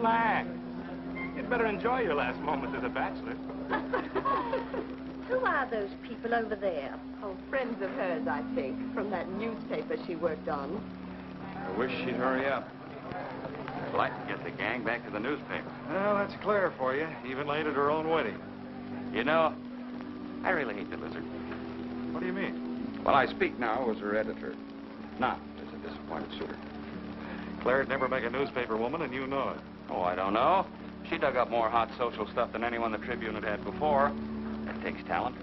Relax. You'd better enjoy your last moments as a bachelor. Who are those people over there? Oh, friends of hers, I think, from that newspaper she worked on. I wish she'd hurry up. I'd like to get the gang back to the newspaper. Well, that's Claire for you, even late at her own wedding. You know, I really hate the Lizard. What do you mean? Well, I speak now as her editor, not as a disappointed suitor. Claire'd never make a newspaper woman, and you know it. Oh, I don't know. She dug up more hot social stuff than anyone the Tribune had had before. That takes talent.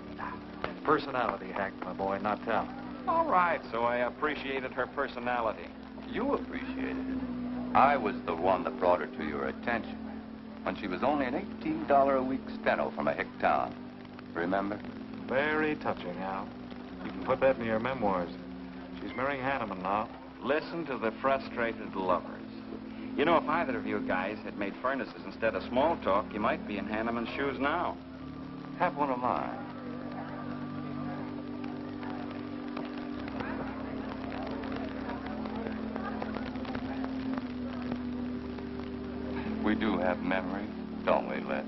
Personality, Hank, my boy, not talent. All right, so I appreciated her personality. You appreciated it. I was the one that brought her to your attention when she was only an $18 a week steno from a hick town. Remember? Very touching, Al. You can put that in your memoirs. She's marrying Hanneman now. Listen to the frustrated lovers. You know, if either of you guys had made furnaces instead of small talk, you might be in Hanneman's shoes now. Have one of mine. We do have memories, don't we, Les?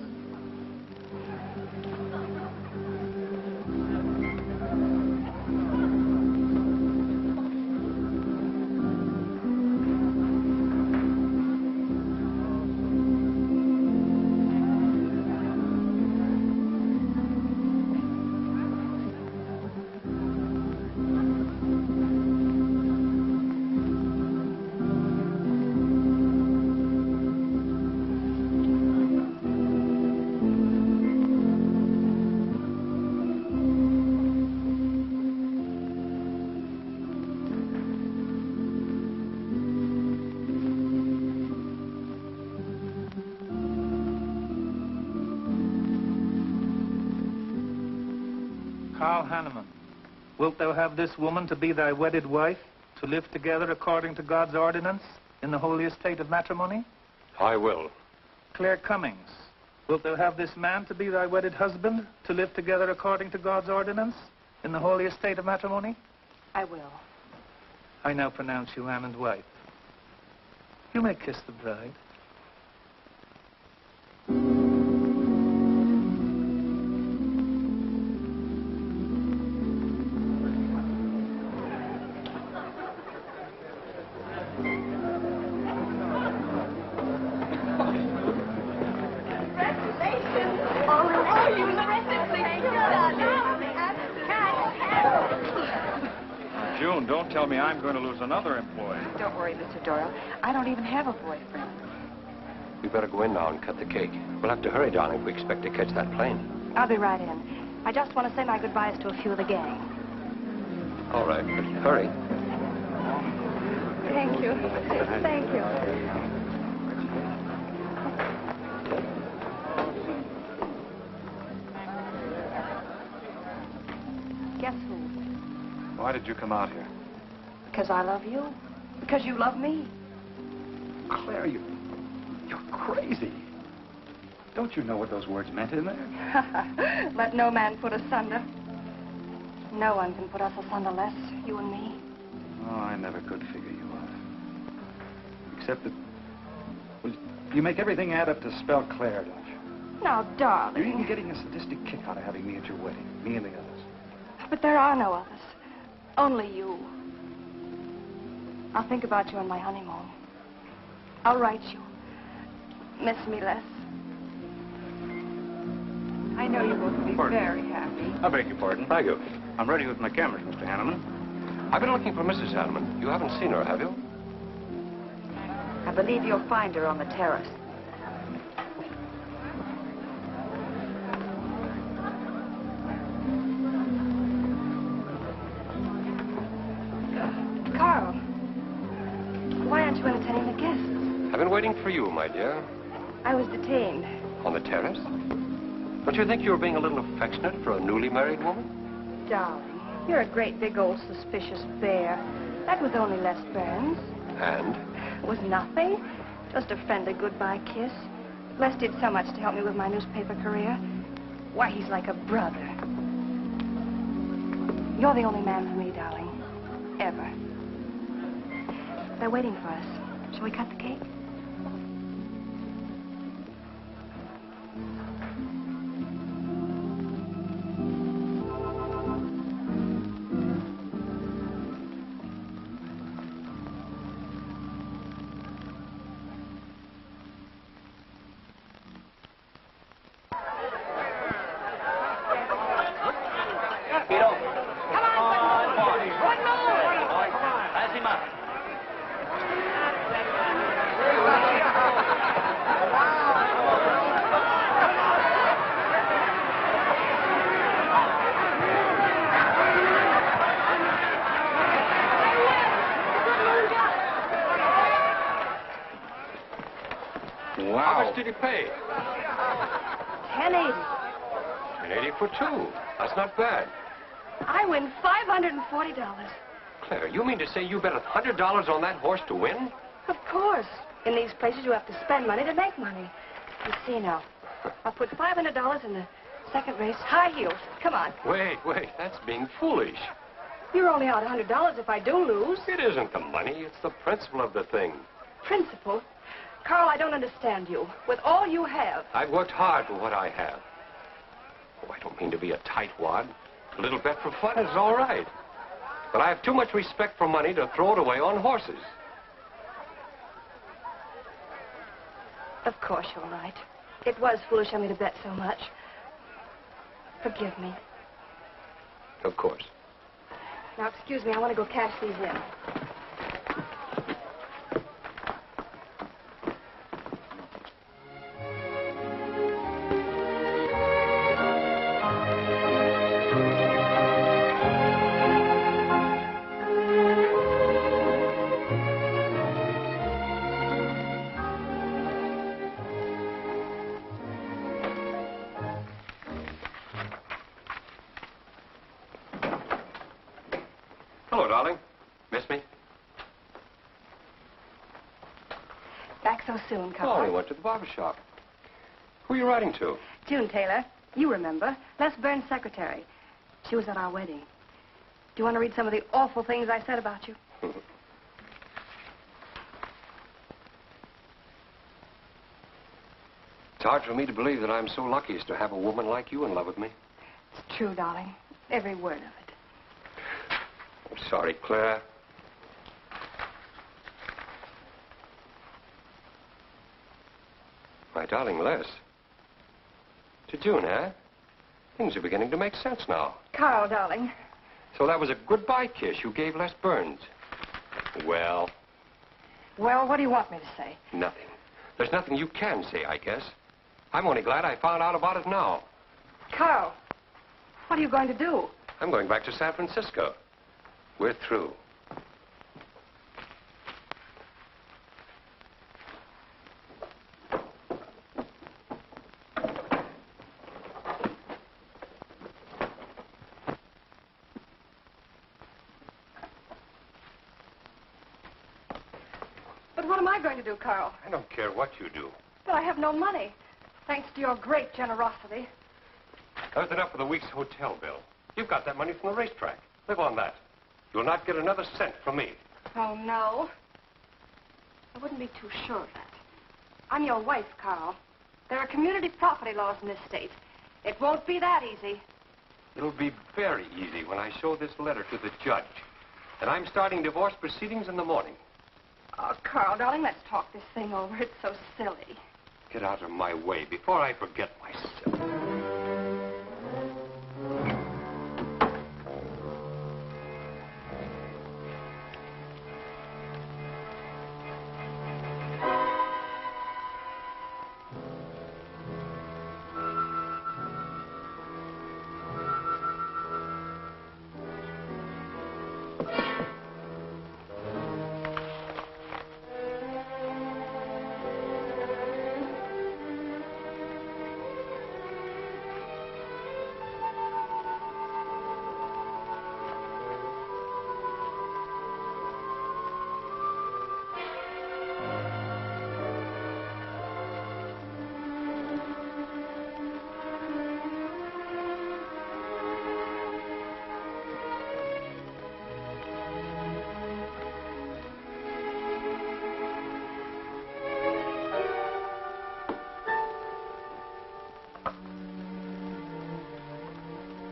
Carl Hanneman, wilt thou have this woman to be thy wedded wife, to live together according to God's ordinance in the holy estate of matrimony? I will. Claire Cummings, wilt thou have this man to be thy wedded husband, to live together according to God's ordinance in the holy estate of matrimony? I will. I now pronounce you man and wife. You may kiss the bride. June, don't tell me I'm going to lose another employee. Don't worry, Mr. Doyle. I don't even have a boyfriend. We better go in now and cut the cake. We'll have to hurry, darling, if we expect to catch that plane. I'll be right in. I just want to say my goodbyes to a few of the gang. All right, but hurry. Thank you. Thank you. Guess who? Why did you come out here? Because I love you. Because you love me. Claire, you're crazy. Don't you know what those words meant in there? Let no man put asunder. No one can put us asunder, Les, you and me. Oh, I never could figure you out. Except that, well, you make everything add up to spell Claire, don't you? Now, darling. You're even getting a sadistic kick out of having me at your wedding, me and the others. But there are no others. Only you. I'll think about you on my honeymoon. I'll write you. Miss me, Les. I know you both will be very happy. I beg your pardon. Thank you. I'm ready with my cameras, Mr. Hanneman. I've been looking for Mrs. Hanneman. You haven't seen her, have you? I believe you'll find her on the terrace. Carl, why aren't you entertaining the guests? I've been waiting for you, my dear. I was detained. On the terrace? Don't you think you were being a little affectionate for a newly married woman? Darling, you're a great big old suspicious bear. That was only Les Burns. And? It was nothing. Just a friendly goodbye kiss. Les did so much to help me with my newspaper career. Why, he's like a brother. You're the only man for me, darling. Ever. They're waiting for us. Shall we cut the cake? Wow. How much did he pay? $10.80. $10.80 for two. That's not bad. I win $540. Claire, you mean to say you bet $100 on that horse to win? Of course. In these places, you have to spend money to make money. You see now. I'll put $500 in the second race. High heels. Come on. Wait. That's being foolish. You're only out $100 if I do lose. It isn't the money. It's the principle of the thing. Principle? Carl, I don't understand you. With all you have. I've worked hard for what I have. Oh, I don't mean to be a tightwad. A little bet for fun is all right. But I have too much respect for money to throw it away on horses. Of course you're right. It was foolish of me to bet so much. Forgive me. Of course. Now, excuse me, I want to go cash these in. Hello, darling. Miss me? Back so soon, Oh, Carl. we went to the barber shop. Who are you writing to? June Taylor. You remember. Les Burns' secretary. She was at our wedding. Do you want to read some of the awful things I said about you? It's hard for me to believe that I'm so lucky as to have a woman like you in love with me. It's true, darling. Every word of it. I'm sorry, Claire. My darling Les. To June, eh? Things are beginning to make sense now. Carl, darling. So that was a goodbye kiss you gave Les Burns. Well, Well, what do you want me to say? nothing. There's nothing you can say, I guess. I'm only glad I found out about it now. Carl, what are you going to do? I'm going back to San Francisco. We're through. But what am I going to do, Carl? I don't care what you do. But I have no money. Thanks to your great generosity. That's enough for the week's hotel bill. You've got that money from the racetrack. Live on that. You'll not get another cent from me. Oh, no. I wouldn't be too sure of that. I'm your wife, Carl. There are community property laws in this state. It won't be that easy. It'll be very easy when I show this letter to the judge. And I'm starting divorce proceedings in the morning. Oh, Carl, darling, let's talk this thing over. It's so silly. Get out of my way before I forget myself.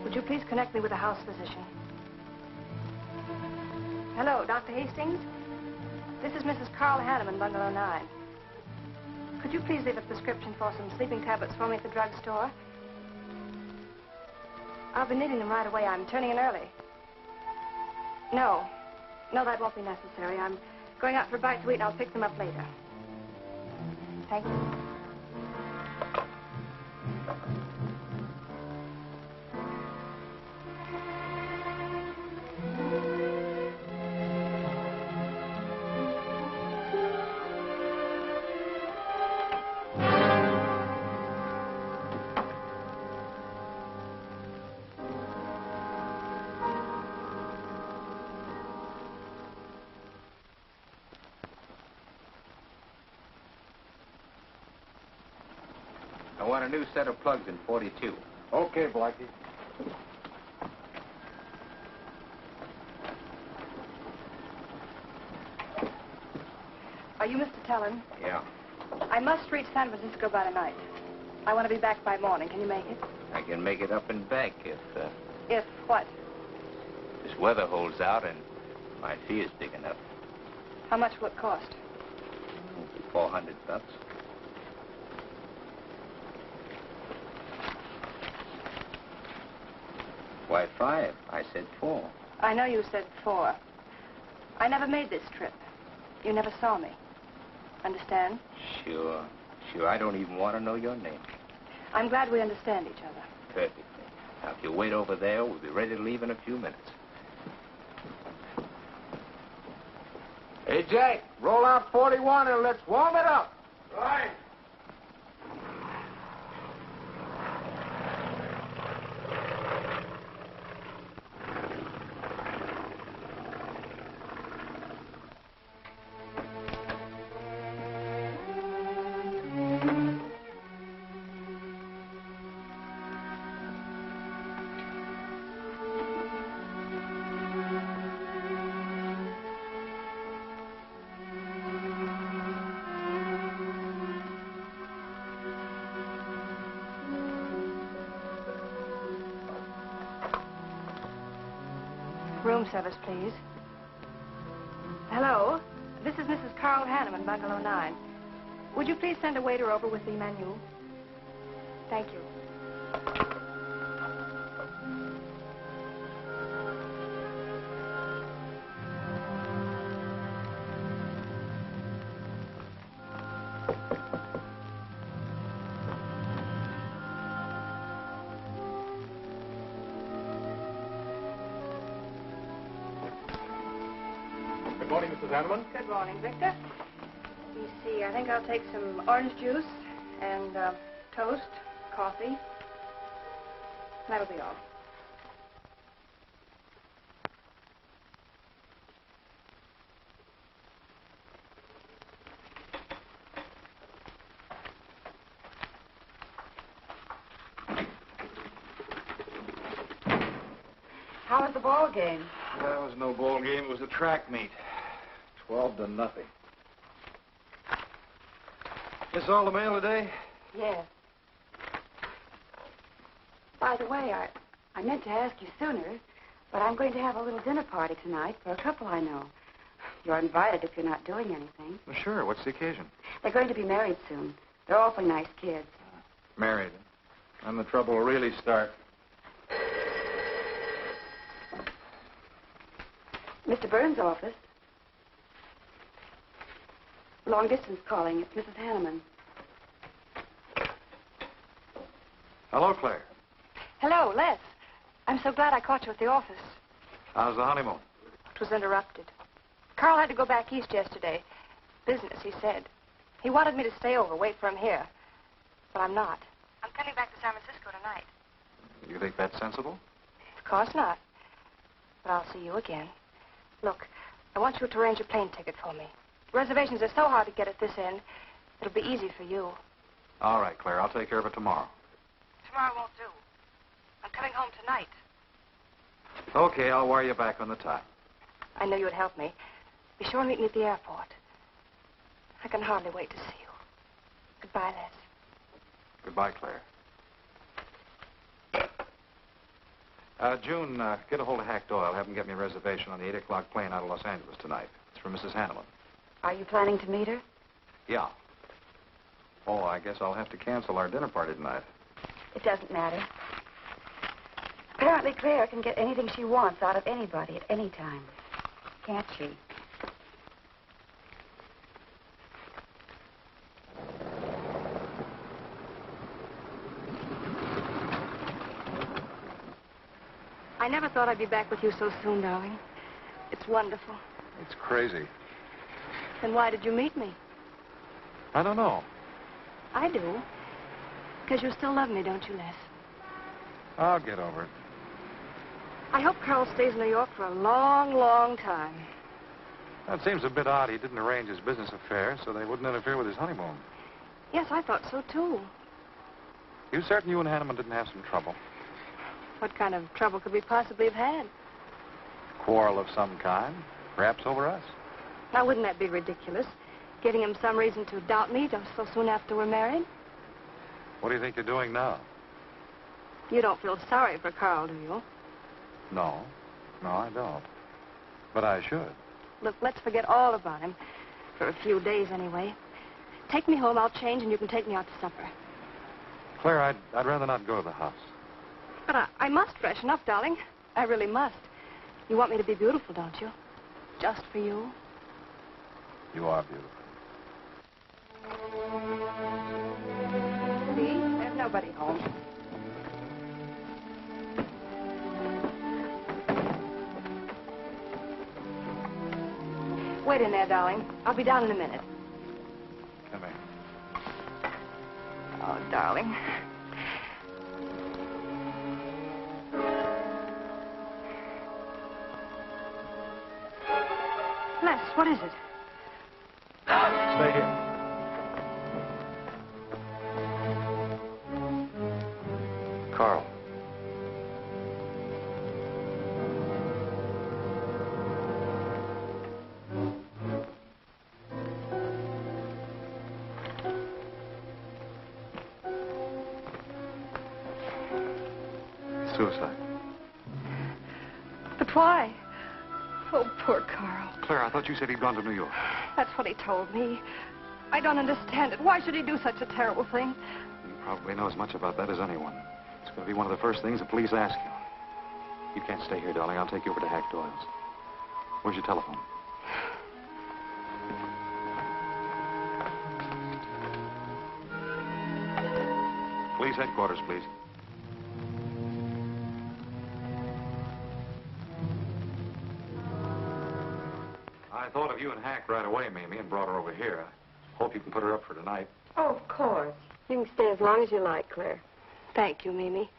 Would you please connect me with a house physician? Hello, Dr. Hastings? This is Mrs. Carl Hanneman, Bungalow 9. Could you please leave a prescription for some sleeping tablets for me at the drugstore? I'll be needing them right away. I'm turning in early. No, that won't be necessary. I'm going out for a bite to eat, and I'll pick them up later. Thank you. I want a new set of plugs in 42. Okay, Blackie. Are you Mr. Tellen? Yeah. I must reach San Francisco by tonight. I want to be back by morning. Can you make it? I can make it up and back if If what? this weather holds out and my fee is big enough. How much will it cost? $400. Why 5? I said 4. I know you said 4. I never made this trip. You never saw me. Understand? Sure. Sure, I don't even want to know your name. I'm glad we understand each other. Perfectly. Now, if you wait over there, we'll be ready to leave in a few minutes. Hey, Jack, roll out 41 and let's warm it up. Right. Room service, please. Hello. This is Mrs. Carl Hanneman, Bungalow 9. Would you please send a waiter over with the menu? Thank you. Good morning, Mrs. Hanneman. Good morning, Victor. You see, I think I'll take some orange juice and toast, coffee. That'll be all. How was the ball game? That was no ball game. It was a track meet. 12-0. This all the mail today? Yes. By the way, I meant to ask you sooner, but I'm going to have a little dinner party tonight for a couple I know. You're invited if you're not doing anything. Well, sure. What's the occasion? They're going to be married soon. They're awfully nice kids. Married. And the trouble will really start. Mr. Burns' office. Long distance calling. It's Mrs. Hanneman. Hello, Claire. Hello, Les. I'm so glad I caught you at the office. How's the honeymoon? It was interrupted. Carl had to go back east yesterday. Business, he said. He wanted me to stay over, wait for him here. But I'm not. I'm coming back to San Francisco tonight. You think that's sensible? Of course not. But I'll see you again. Look, I want you to arrange a plane ticket for me. Reservations are so hard to get at this end, it'll be easy for you. All right, Claire. I'll take care of it tomorrow. Tomorrow won't do. I'm coming home tonight. Okay, I'll wire you back on the time. I know you'd help me. Be sure and meet me at the airport. I can hardly wait to see you. Goodbye, Les. Goodbye, Claire. June, get a hold of Hack Doyle. Have him get me a reservation on the 8 o'clock plane out of Los Angeles tonight. It's for Mrs. Hanneman. Are you planning to meet her? Yeah. Oh, I guess I'll have to cancel our dinner party tonight. It doesn't matter. Apparently, Claire can get anything she wants out of anybody at any time. Can't she? I never thought I'd be back with you so soon, darling. It's wonderful. It's crazy. Then why did you meet me? I don't know. I do. Because you still love me, don't you, Les? I'll get over it. I hope Carl stays in New York for a long, long time. That seems a bit odd. He didn't arrange his business affairs so they wouldn't interfere with his honeymoon. Yes, I thought so, too. You certain you and Hanneman didn't have some trouble? What kind of trouble could we possibly have had? Quarrel of some kind? Perhaps over us? Now, wouldn't that be ridiculous? Giving him some reason to doubt me just so soon after we're married? What do you think you're doing now? You don't feel sorry for Carl, do you? No. No, I don't. But I should. Look, let's forget all about him. For a few days, anyway. Take me home, I'll change, and you can take me out to supper. Claire, I'd rather not go to the house. But I must freshen up, darling. I really must. You want me to be beautiful, don't you? Just for you? You are beautiful. See? There's nobody home. Wait in there, darling. I'll be down in a minute. Come here. Oh, darling. Les, what is it? Stay here. Carl. Suicide. But why? Oh, poor Carl. Claire, I thought you said he'd gone to New York. That's what he told me. I don't understand it. Why should he do such a terrible thing? You probably know as much about that as anyone. It's going to be one of the first things the police ask you. You can't stay here, darling. I'll take you over to Hack Doyle's. Where's your telephone? Police headquarters, please. I thought of you and Hack right away, Mamie, and brought her over here. I hope you can put her up for tonight. Oh, of course. You can stay as long as you like, Claire. Thank you, Mimi.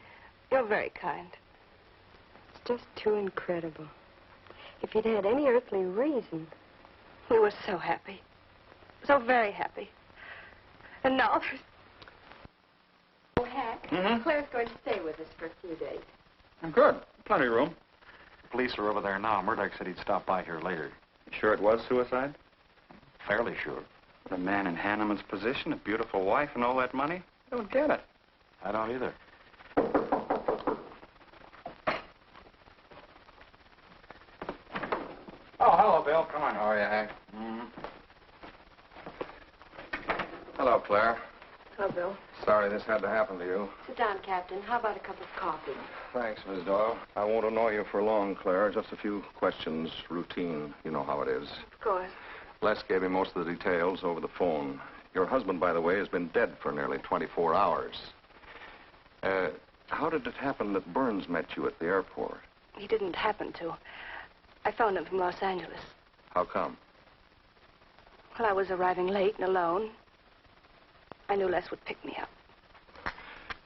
You're very kind. It's just too incredible. If he'd had any earthly reason. We were so happy. So very happy. And now there's... Oh, Hack, Claire's going to stay with us for a few days. Good. Plenty of room. The police are over there now. Murdoch said he'd stop by here later. You sure it was suicide? Fairly sure. A man in Hanneman's position, a beautiful wife, and all that money? I don't get it. I don't either. Oh, hello, Bill. Come on. How are you, Hank? Hello, Claire. Hello, Bill. Sorry this had to happen to you. Sit down, Captain. How about a cup of coffee? Thanks, Miss Doyle. I won't annoy you for long, Claire. Just a few questions, routine. You know how it is. Of course. Les gave me most of the details over the phone. Your husband, by the way, has been dead for nearly 24 hours. How did it happen that Burns met you at the airport? He didn't happen to. I phoned him from Los Angeles. How come? Well, I was arriving late and alone. I knew Les would pick me up.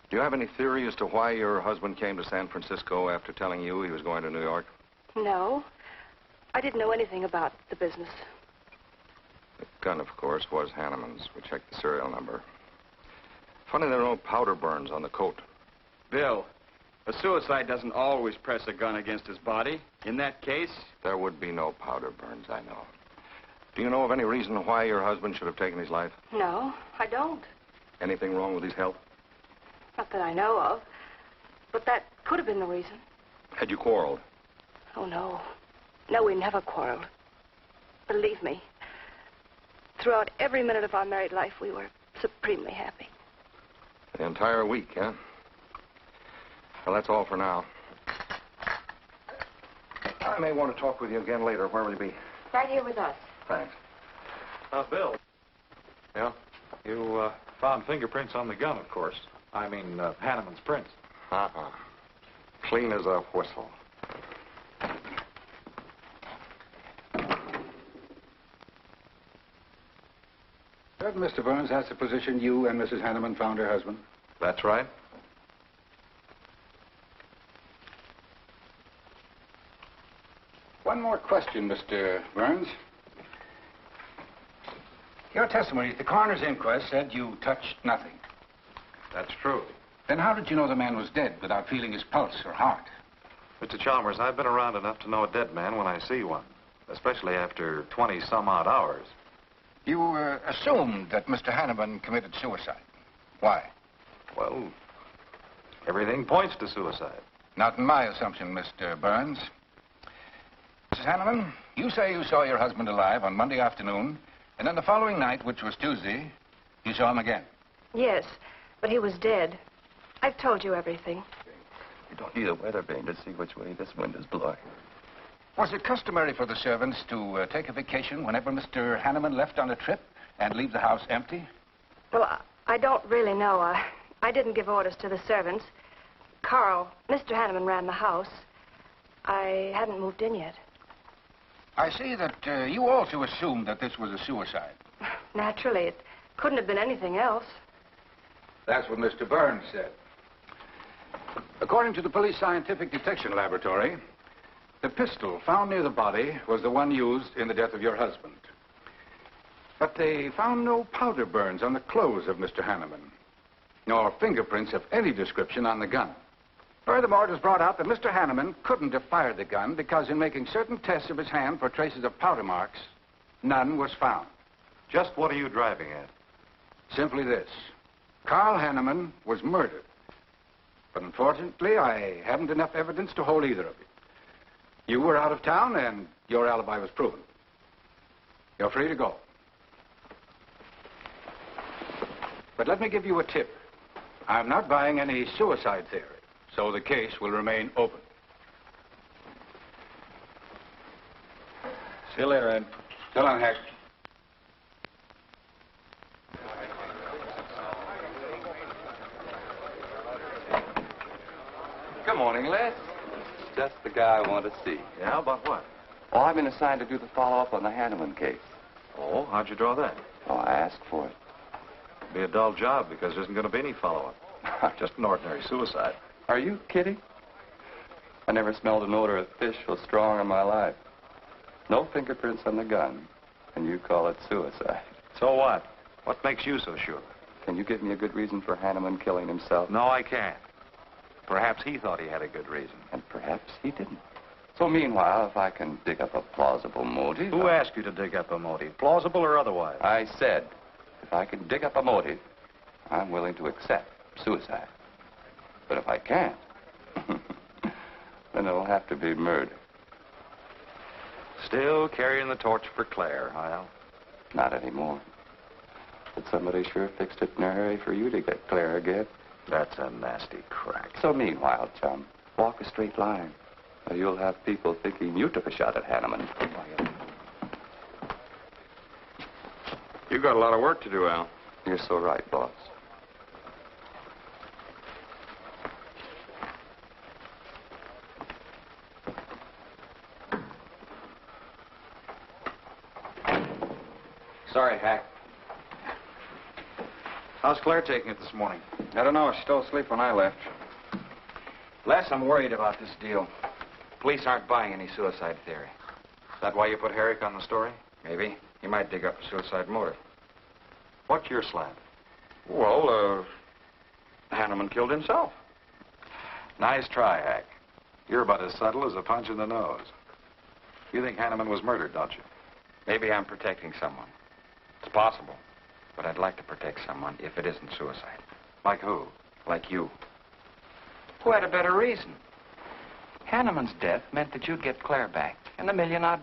Do you have any theory as to why your husband came to San Francisco after telling you he was going to New York? No. I didn't know anything about the business. The gun, of course, was Hanneman's. We checked the serial number. Funny there are no powder burns on the coat. Bill, a suicide doesn't always press a gun against his body. In that case... There would be no powder burns, I know. Do you know of any reason why your husband should have taken his life? No, I don't. Anything wrong with his health? Not that I know of. But that could have been the reason. Had you quarreled? Oh, no. No, we never quarreled. Believe me. Throughout every minute of our married life, we were supremely happy. The entire week, huh? Well, that's all for now. I may want to talk with you again later. Where will you be? Right here with us. Thanks. Bill. Yeah? You found fingerprints on the gun, of course. I mean, Hanneman's prints. Uh-uh. Clean as a whistle. Certain, Mr. Burns, that's the position you and Mrs. Hanneman found her husband? That's right. One more question, Mr. Burns. Your testimony at the coroner's inquest said you touched nothing. That's true. Then how did you know the man was dead without feeling his pulse or heart? Mr. Chalmers, I've been around enough to know a dead man when I see one, especially after 20-some-odd hours. You assumed that Mr. Hanneman committed suicide. Why? Well, everything points to suicide. Not in my assumption, Mr. Burns. Mrs. Hanneman, you say you saw your husband alive on Monday afternoon, and then the following night, which was Tuesday, you saw him again. Yes, but he was dead. I've told you everything. You don't need a weather vane to see which way this wind is blowing. Was it customary for the servants to take a vacation whenever Mr. Hanneman left on a trip and leave the house empty? Well, I don't really know. I didn't give orders to the servants. Carl, Mr. Hanneman ran the house. I hadn't moved in yet. I see that you also assumed that this was a suicide. Naturally, it couldn't have been anything else. That's what Mr. Burns said. According to the police scientific detection laboratory, the pistol found near the body was the one used in the death of your husband. But they found no powder burns on the clothes of Mr. Hanneman, nor fingerprints of any description on the gun. Furthermore, it was brought out that Mr. Hanneman couldn't have fired the gun because in making certain tests of his hand for traces of powder marks, none was found. Just what are you driving at? Simply this. Carl Hanneman was murdered. But unfortunately, I haven't enough evidence to hold either of you. You were out of town, and your alibi was proven. You're free to go. But let me give you a tip. I'm not buying any suicide theory, so the case will remain open. See you later, Ed. So long, Hack. Good morning, Les. Just the guy I want to see. Yeah, about what? Oh, I've been assigned to do the follow-up on the Hanneman case. Oh, how'd you draw that? Oh, I asked for it. It'll be a dull job because there isn't going to be any follow-up. Just an ordinary suicide. Are you kidding? I never smelled an odor of fish so strong in my life. No fingerprints on the gun, and you call it suicide. So what? What makes you so sure? Can you give me a good reason for Hanneman killing himself? No, I can't. Perhaps he thought he had a good reason. And perhaps he didn't. So meanwhile, if I can dig up a plausible motive... Who asked you to dig up a motive, plausible or otherwise? I said, if I can dig up a motive, I'm willing to accept suicide. But if I can't, then it'll have to be murder. Still carrying the torch for Claire, Hyle? Not anymore. But somebody sure fixed it in a hurry for you to get Claire again. That's a nasty crack. So meanwhile, chum, walk a straight line. Or you'll have people thinking you took a shot at Hanneman. You got a lot of work to do, Al. You're so right, boss. Sorry, Hack. How's Claire taking it this morning? I don't know. She's still asleep when I left. Les, I'm worried about this deal. Police aren't buying any suicide theory. Is that why you put Herrick on the story? Maybe. He might dig up a suicide motive. What's your slant? Well, Hanneman killed himself. Nice try, Hack. You're about as subtle as a punch in the nose. You think Hanneman was murdered, don't you? Maybe I'm protecting someone. It's possible. But I'd like to protect someone if it isn't suicide. Like who? Like you. Who had a better reason? Hanneman's death meant that you'd get Claire back and $1 million odd.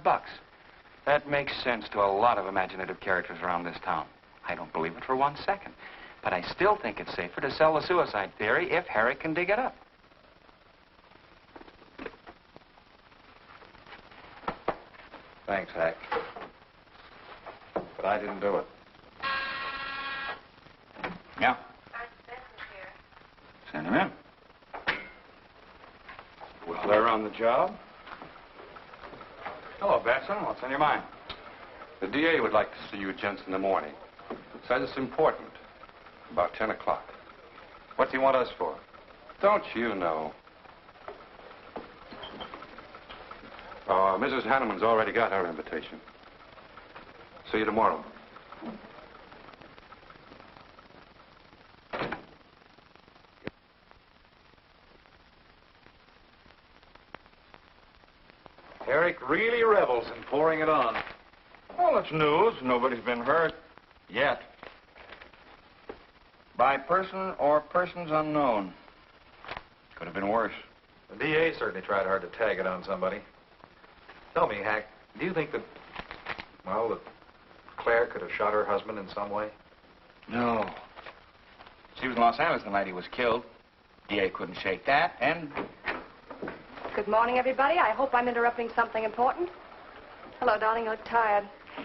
That makes sense to a lot of imaginative characters around this town. I don't believe it for 1 second. But I still think it's safer to sell the suicide theory if Herrick can dig it up. Thanks, Hack. But I didn't do it. Yeah? Send him in. Well, they're on the job. Hello, Batson. What's on your mind? The DA would like to see you gents in the morning. Says it's important. About 10 o'clock. What do you want us for? Don't you know? Mrs. Hanneman's already got her invitation. See you tomorrow. Eric really revels in pouring it on. Well, it's news. Nobody's been hurt. Yet. By person or persons unknown. Could have been worse. The DA certainly tried hard to tag it on somebody. Tell me, Hack, do you think that, well, that Claire could have shot her husband in some way? No. She was in Los Angeles the night he was killed. DA couldn't shake that, and... Good morning, everybody. I hope I'm interrupting something important. Hello, darling. You look tired.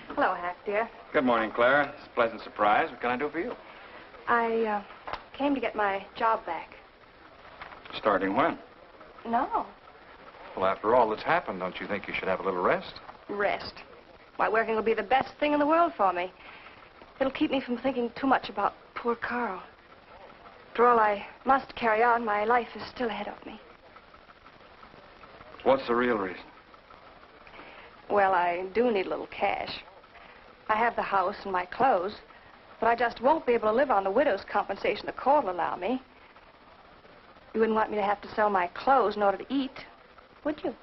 Hello, Hack, dear. Good morning, Claire. It's a pleasant surprise. What can I do for you? I came to get my job back. Starting when? No. Well, after all that's happened, don't you think you should have a little rest? Rest. Why, working will be the best thing in the world for me. It'll keep me from thinking too much about poor Carl. After all, I must carry on. My life is still ahead of me. What's the real reason? Well, I do need a little cash. I have the house and my clothes, but I just won't be able to live on the widow's compensation the court will allow me. You wouldn't want me to have to sell my clothes in order to eat, would you?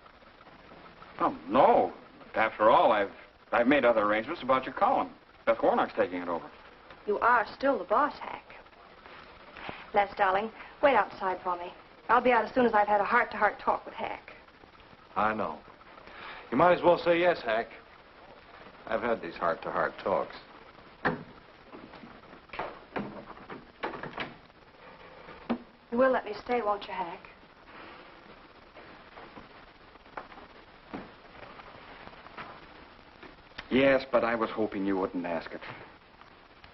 Oh, no. After all, I've made other arrangements about your column. Beth Warnock's taking it over. You are still the boss, Hack. Les, darling, wait outside for me. I'll be out as soon as I've had a heart-to-heart talk with Hack. I know. You might as well say yes, Hack. I've had these heart-to-heart talks. You will let me stay, won't you, Hack? Yes, but I was hoping you wouldn't ask it.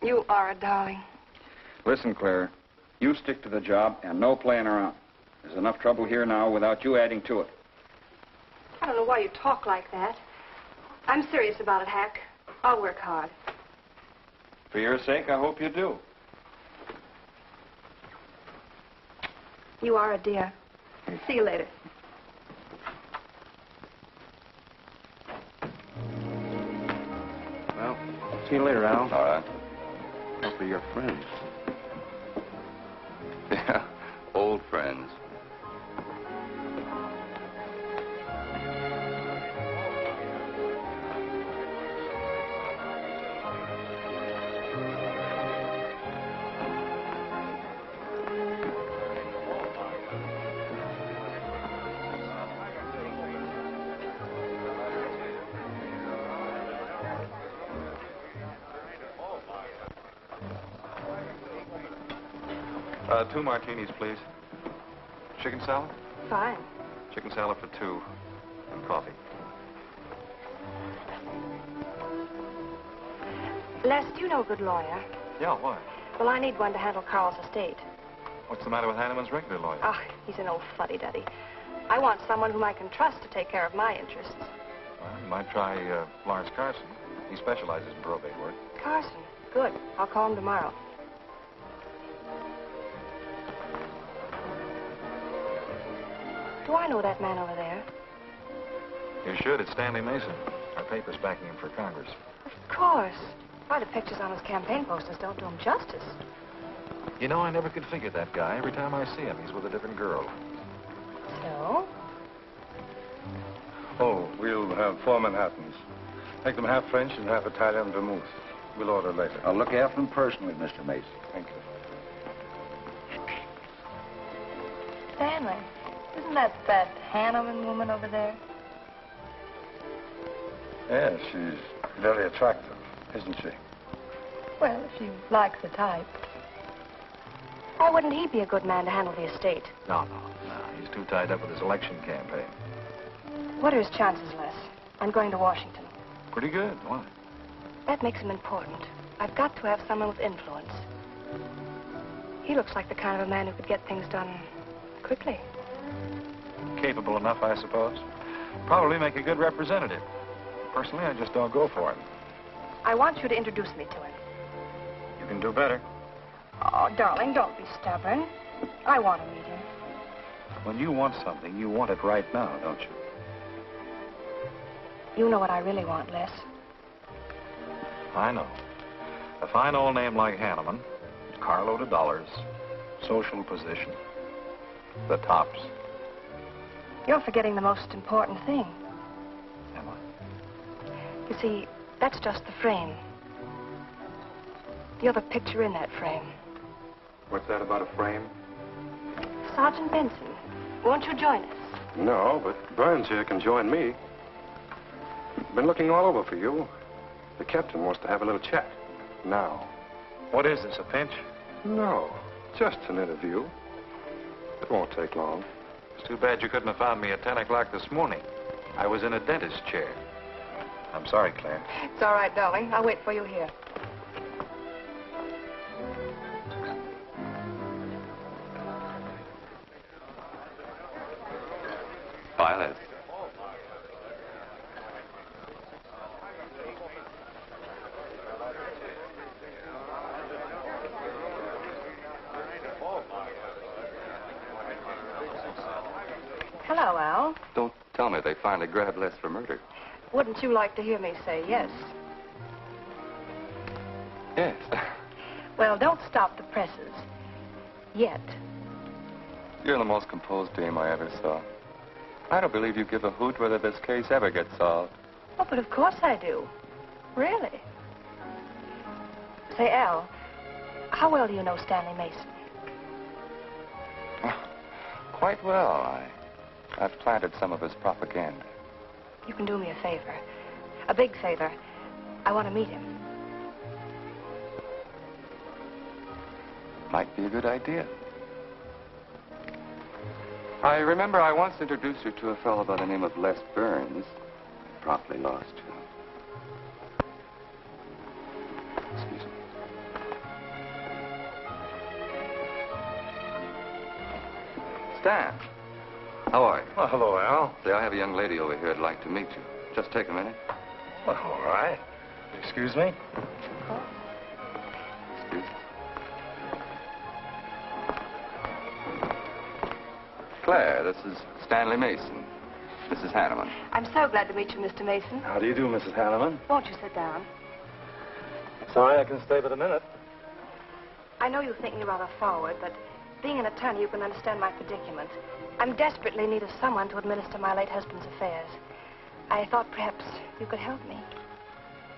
You are a darling. Listen, Claire, you stick to the job and no playing around. There's enough trouble here now without you adding to it. I don't know why you talk like that. I'm serious about it, Hack. I'll work hard. For your sake, I hope you do. You are a dear. See you later. Well, see you later, Al. All right. Hopefully you're friends. Yeah, old friends. Two martinis, please. Chicken salad? Fine. Chicken salad for two. And coffee. Les, do you know a good lawyer? Yeah, why? Well, I need one to handle Carl's estate. What's the matter with Hanneman's regular lawyer? Ah, he's an old fuddy-duddy. I want someone whom I can trust to take care of my interests. Well, you might try Lawrence Carson. He specializes in probate work. Carson? Good. I'll call him tomorrow. Do I know that man over there? You should. It's Stanley Mason. Our paper's backing him for Congress. Of course. Why, the pictures on his campaign posters don't do him justice. You know, I never could figure that guy. Every time I see him, he's with a different girl. So? Oh, we'll have 4 Manhattans. Make them half French and half Italian vermouth. We'll order later. I'll look after them personally, Mr. Mason. Thank you. Stanley, isn't that Hanneman woman over there? Yes, she's very attractive, isn't she? Well, if she likes the type. Why wouldn't he be a good man to handle the estate? No. He's too tied up with his election campaign. What are his chances, Les? I'm going to Washington. Pretty good. Why? That makes him important. I've got to have someone with influence. He looks like the kind of a man who could get things done quickly. Capable enough, I suppose. Probably make a good representative. Personally, I just don't go for him. I want you to introduce me to him. You can do better. Oh, darling, don't be stubborn. I want to meet him. When you want something, you want it right now, don't you? You know what I really want, Les. I know. A fine old name like Hanneman, carload of dollars, social position, the tops. You're forgetting the most important thing. You see, that's just the frame. The other picture in that frame. What's that about a frame? Sergeant Benson, won't you join us? No, but Burns here can join me. Been looking all over for you. The captain wants to have a little chat. Now. What is this, a pinch? No, just an interview. It won't take long. It's too bad you couldn't have found me at 10 o'clock this morning. I was in a dentist's chair. I'm sorry, Claire. It's all right, darling. I'll wait for you here. Violet. Hello, Al. Don't tell me they finally grabbed Les for murder. Wouldn't you like to hear me say yes? Yes. Well, don't stop the presses. Yet. You're the most composed dame I ever saw. I don't believe you give a hoot whether this case ever gets solved. Oh, but of course I do. Really. Say, Al, how well do you know Stanley Mason? Quite well. I've planted some of his propaganda. You can do me a favor. A big favor. I want to meet him. Might be a good idea. I remember I once introduced you to a fellow by the name of Les Burns. Promptly lost you. Excuse me. Stan, how are you? Well, hello, Al. Say, I have a young lady over here who'd like to meet you. Just take a minute. Well, all right. Excuse me? Excuse me. Claire, this is Stanley Mason. Mrs. Hanneman. I'm so glad to meet you, Mr. Mason. How do you do, Mrs. Hanneman? Won't you sit down? Sorry, I can stay but a minute. I know you think me rather forward, but being an attorney, you can understand my predicament. I'm desperately in need of someone to administer my late husband's affairs. I thought perhaps you could help me.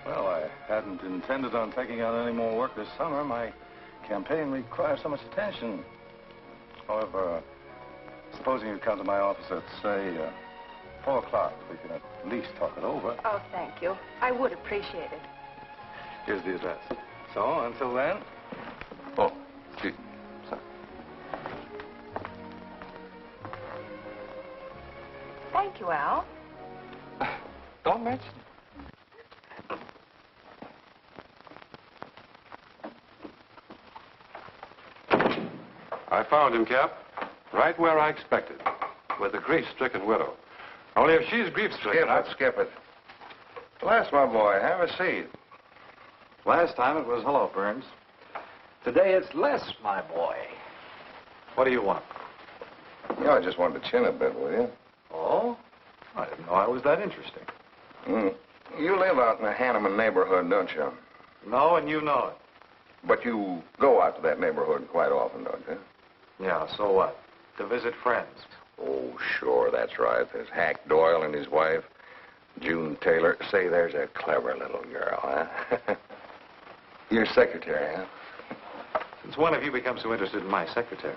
Well, I hadn't intended on taking on any more work this summer. My campaign requires so much attention. However, supposing you come to my office at, say, 4 o'clock, we can at least talk it over. Oh, thank you. I would appreciate it. Here's the address. So, until then... Oh, excuse me. Sorry. Thank you, Al. Don't mention it. I found him, Cap. Right where I expected. With a grief-stricken widow. Only if she's grief-stricken... Skip it. Les, my boy, have a seat. Last time it was hello, Burns. Today it's Les, my boy. What do you want? Yeah, I just wanted to chin a bit, will you? Oh? I didn't know I was that interesting. You live out in the Hanneman neighborhood, don't you? No, and you know it. But you go out to that neighborhood quite often, don't you? Yeah, so what? To visit friends. Oh, sure, that's right. There's Hack Doyle and his wife, June Taylor. Say, there's a clever little girl, huh? Your secretary, huh? Since when have you become so interested in my secretary?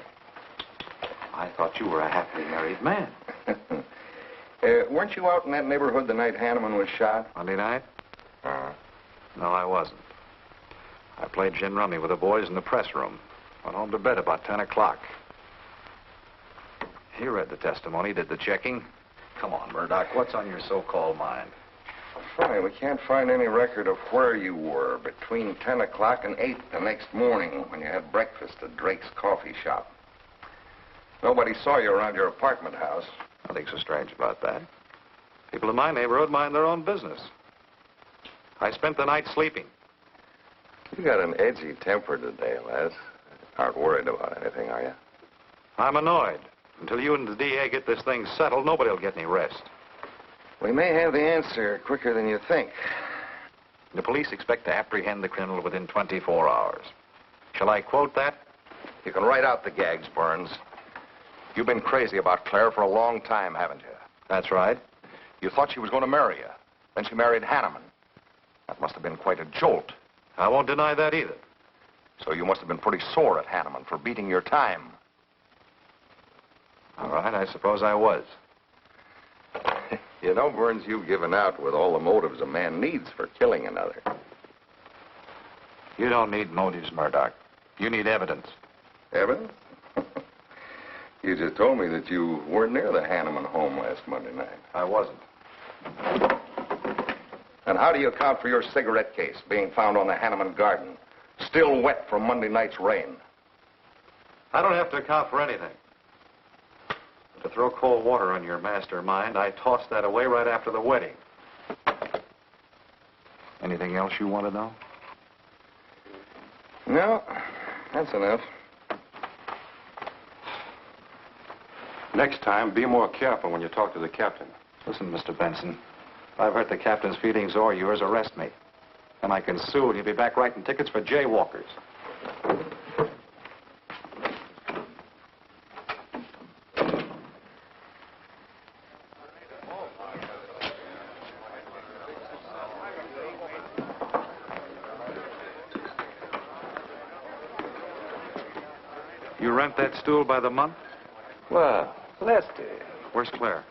I thought you were a happily married man. Weren't you out in that neighborhood the night Hanneman was shot? Monday night? No, I wasn't. I played gin rummy with the boys in the press room. Went home to bed about 10 o'clock. He read the testimony, did the checking. Come on, Murdoch, what's on your so-called mind? Funny, we can't find any record of where you were between 10 o'clock and 8 the next morning when you had breakfast at Drake's coffee shop. Nobody saw you around your apartment house. Nothing so strange about that. People in my neighborhood mind their own business. I spent the night sleeping. You got an edgy temper today, Les. Aren't worried about anything, are you? I'm annoyed. Until you and the DA get this thing settled, nobody will get any rest. We may have the answer quicker than you think. The police expect to apprehend the criminal within 24 hours. Shall I quote that? You can write out the gags, Burns. You've been crazy about Claire for a long time, haven't you? That's right. You thought she was going to marry you. Then she married Hanneman. That must have been quite a jolt. I won't deny that either. So you must have been pretty sore at Hanneman for beating your time. All right, I suppose I was. You know, Burns, you've given out with all the motives a man needs for killing another. You don't need motives, Murdoch. You need evidence. Evidence? You just told me that you weren't near the Hanneman home last Monday night. I wasn't. And how do you account for your cigarette case being found on the Hanneman garden, still wet from Monday night's rain? I don't have to account for anything. To throw cold water on your mastermind, I tossed that away right after the wedding. Anything else you want to know? No, that's enough. Next time, be more careful when you talk to the captain. Listen, Mr. Benson, if I've hurt the captain's feelings or yours, arrest me. And I can sue, and you'll be back writing tickets for jaywalkers. You rent that stool by the month? Well, Lester. Where's Claire?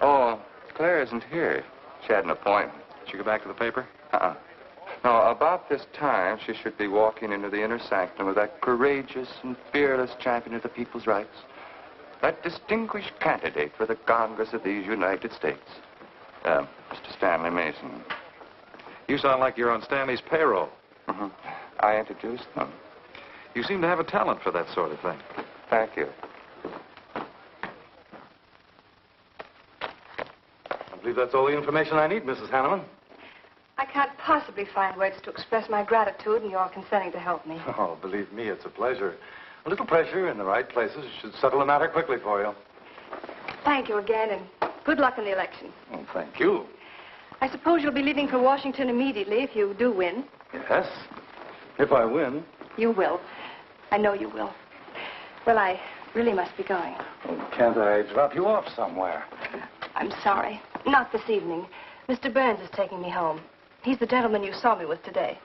Oh, Claire isn't here. She had an appointment. Did she go back to the paper? Uh-uh. No, about this time, she should be walking into the inner sanctum of that courageous and fearless champion of the people's rights. That distinguished candidate for the Congress of these United States. Mr. Stanley Mason. You sound like you're on Stanley's payroll. Mm-hmm. I introduced them. You seem to have a talent for that sort of thing. Thank you. I believe that's all the information I need, Mrs. Hanneman. I can't possibly find words to express my gratitude in your consenting to help me. Oh, believe me, it's a pleasure. A little pressure in the right places should settle the matter quickly for you. Thank you again, and good luck in the election. Oh, thank you. I suppose you'll be leaving for Washington immediately if you do win. Yes, if I win. You will. I know you will. Well, I really must be going. Oh, can't I drop you off somewhere? I'm sorry. Not this evening. Mr. Burns is taking me home. He's the gentleman you saw me with today.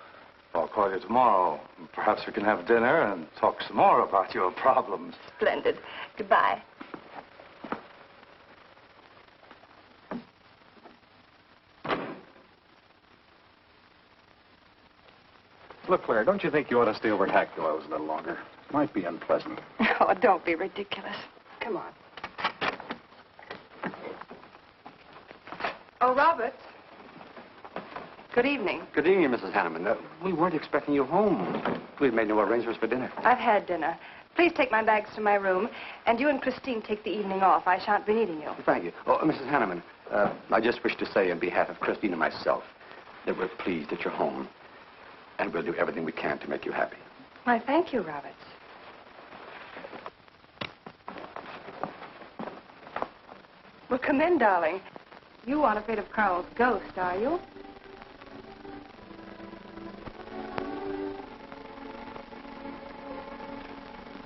I'll call you tomorrow. Perhaps we can have dinner and talk some more about your problems. Splendid. Goodbye. Look, Claire, don't you think you ought to stay over at Hackdale's a little longer? Might be unpleasant. Oh, don't be ridiculous. Come on. Oh, Roberts. Good evening. Good evening, Mrs. Hanneman. We weren't expecting you home. We've made no arrangements for dinner. I've had dinner. Please take my bags to my room, and you and Christine take the evening off. I shan't be needing you. Thank you. Oh, Mrs. Hanneman, I just wish to say on behalf of Christine and myself that we're pleased that you're home, and we'll do everything we can to make you happy. Why, thank you, Roberts. Well, come in, darling. You aren't afraid of Carl's ghost, are you?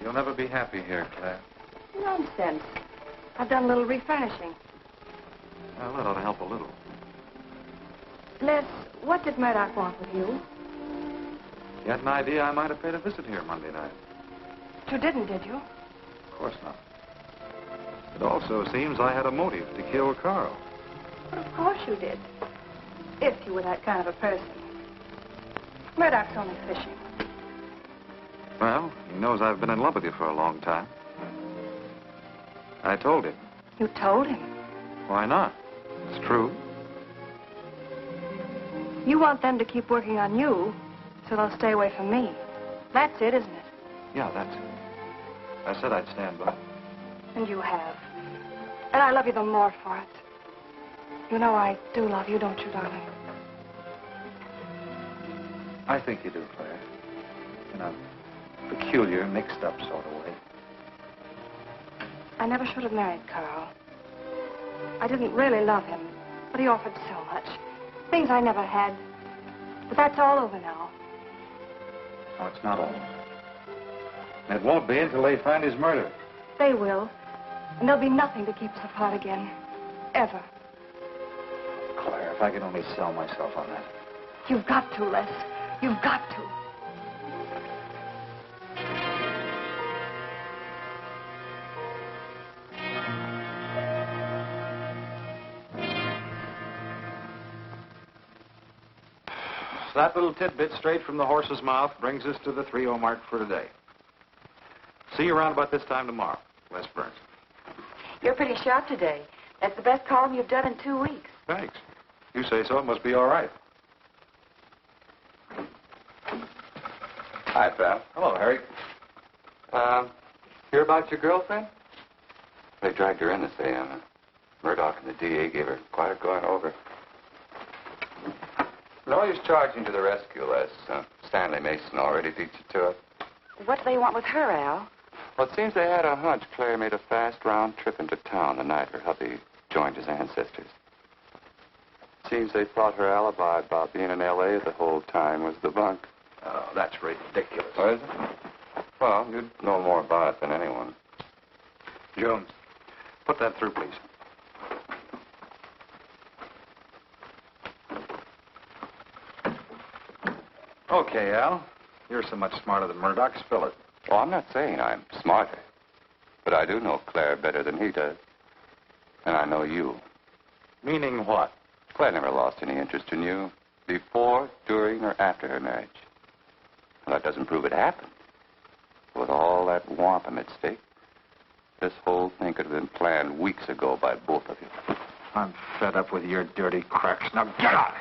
You'll never be happy here, Claire. Nonsense. I've done a little refurnishing. Well, that ought to help a little. Les, what did Murdoch want with you? You had an idea I might have paid a visit here Monday night. You didn't, did you? Of course not. It also seems I had a motive to kill Carl. But of course you did. If you were that kind of a person. Murdoch's only fishing. Well, he knows I've been in love with you for a long time. I told him. You told him? Why not? It's true. You want them to keep working on you, so they'll stay away from me. That's it, isn't it? Yeah, that's it. I said I'd stand by. And you have. And I love you the more for it. You know I do love you, don't you, darling? I think you do, Claire. In a peculiar, mixed-up sort of way. I never should have married Carl. I didn't really love him, but he offered so much. Things I never had. But that's all over now. No, it's not all. And it won't be until they find his murder. They will. And there'll be nothing to keep us apart again. Ever. Claire, if I could only sell myself on that. You've got to, Les. You've got to. That little tidbit straight from the horse's mouth brings us to the 3-0 mark for today. See you around about this time tomorrow. Les Burns. You're pretty sharp today. That's the best column you've done in 2 weeks. Thanks. You say so. It must be all right. Hi, pal. Hello, Harry. Hear about your girlfriend? They dragged her in this AM. Murdoch and the DA gave her quite a going over. No use charging to the rescue, Les. Stanley Mason already beat you to it. What do they want with her, Al? Well, it seems they had a hunch Claire made a fast round trip into town the night her hubby joined his ancestors. Seems they thought her alibi about being in L.A. the whole time was the bunk. Oh, that's ridiculous. Oh, is it? Well, you'd know more about it than anyone. Jones, put that through, please. Okay, Al. You're so much smarter than Murdoch. Spill it. Oh, I'm not saying I'm smarter. But I do know Claire better than he does. And I know you. Meaning what? Claire never lost any interest in you before, during, or after her marriage. Well, that doesn't prove it happened. With all that wampum at stake, this whole thing could have been planned weeks ago by both of you. I'm fed up with your dirty cracks. Now get out.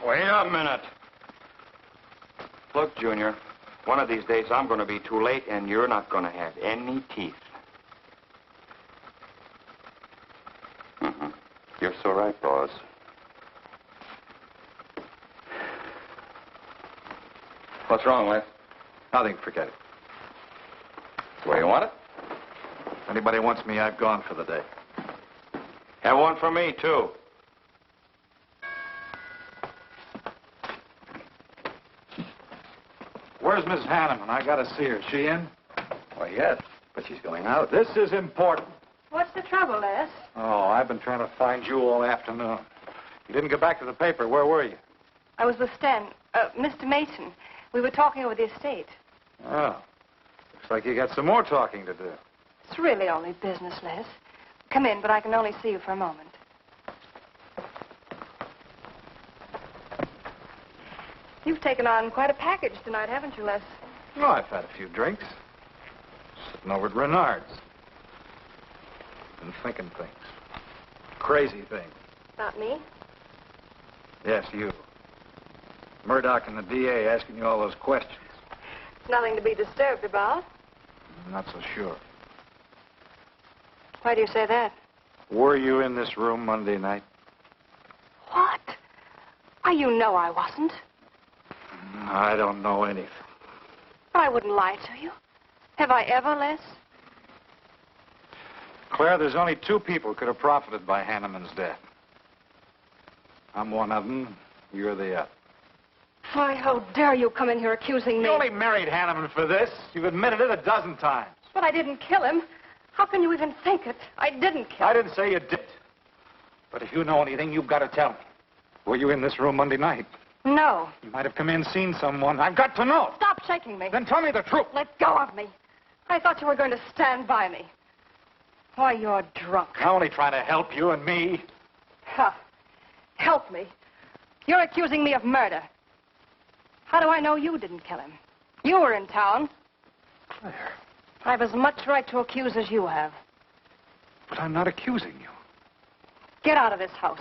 Wait a minute. Look, Junior, one of these days I'm going to be too late and you're not going to have any teeth. Mm-hmm. You're so right, boss. What's wrong, Les? Nothing. Forget it. That's the way you want it? If anybody wants me, I've gone for the day. Have one for me, too. Where's Miss Hanneman? I gotta see her. Is she in? Why, yes, but she's going out. This is important. What's the trouble, Les? Oh, I've been trying to find you all afternoon. You didn't get back to the paper. Where were you? I was with Mr. Mason. We were talking over the estate. Oh. Looks like you got some more talking to do. It's really only business, Les. Come in, but I can only see you for a moment. You've taken on quite a package tonight, haven't you, Les? Oh, I've had a few drinks. Sitting over at Renard's. Been thinking things. Crazy things. About me? Yes, you. Murdoch and the DA asking you all those questions. Nothing to be disturbed about. I'm not so sure. Why do you say that? Were you in this room Monday night? What? Why, you know I wasn't. I don't know anything. But I wouldn't lie to you. Have I ever, Les? Claire, there's only 2 people who could have profited by Hanneman's death. I'm one of them. You're the other. Why, how dare you come in here accusing me? You only married Hanneman for this. You've admitted it a dozen times. But I didn't kill him. How can you even think it? I didn't kill him. I didn't say you did. But if you know anything, you've got to tell me. Were you in this room Monday night? No. You might have come in, seen someone. I've got to know. Stop shaking me. Then tell me the truth. Let go of me. I thought you were going to stand by me. Why, you're drunk. I'm only trying to help you and me. Huh. Help me. You're accusing me of murder. How do I know you didn't kill him? You were in town. Claire. I've as much right to accuse as you have. But I'm not accusing you. Get out of this house.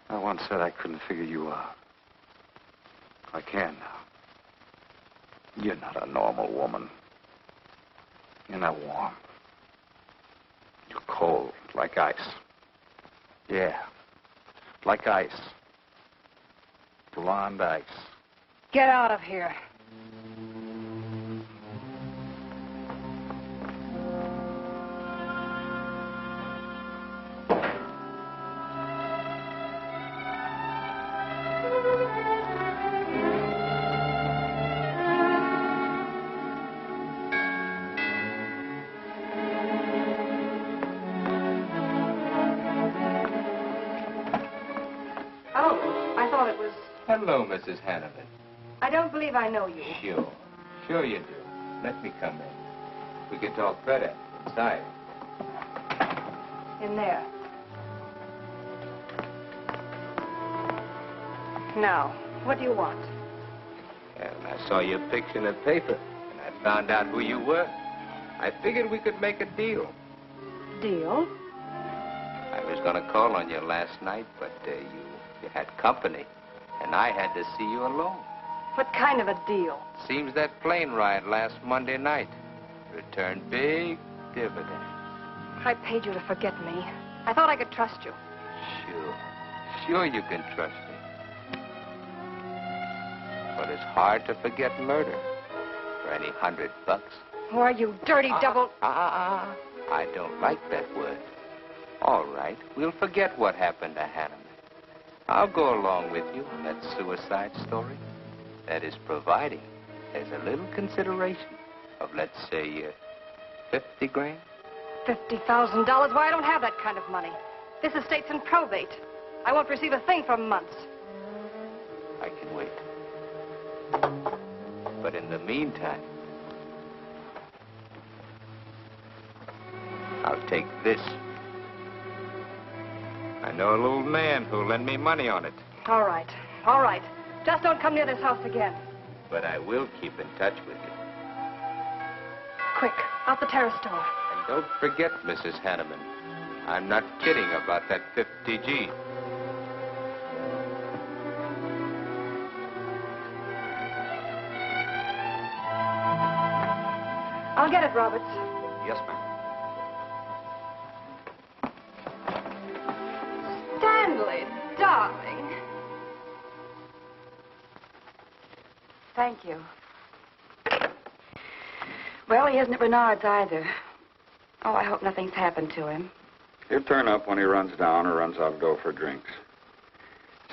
I once said I couldn't figure you out. I can now. You're not a normal woman. You're not warm. You're cold, like ice. Yeah, like ice. Blonde ice. Get out of here. Oh, thought it was... Hello, Mrs. Hanneman. I don't believe I know you. Sure. Sure you do. Let me come in. We can talk better inside. In there. Now, what do you want? Well, I saw your picture in the paper, and I found out who you were. I figured we could make a deal. Deal? I was going to call on you last night, but you had company, and I had to see you alone. What kind of a deal? Seems that plane ride last Monday night returned big dividends. I paid you to forget me. I thought I could trust you. Sure. Sure you can trust me. But it's hard to forget murder for any $100. Why, you dirty double... I don't like that word. All right, we'll forget what happened to Hanneman. I'll go along with you on that suicide story. That is providing there's a little consideration of, let's say, 50 grand. $50,000? Why, I don't have that kind of money. This estate's in probate. I won't receive a thing for months. I can wait. But in the meantime, I'll take this. I know a little man who'll lend me money on it. All right. All right. Just don't come near this house again. But I will keep in touch with you. Quick, out the terrace door. And don't forget, Mrs. Hanneman, I'm not kidding about that 50G. I'll get it, Roberts. Yes, ma'am. Stanley, darling. Thank you. Well, he isn't at Bernard's either. Oh, I hope nothing's happened to him. He'll turn up when he runs down or runs out to go for drinks.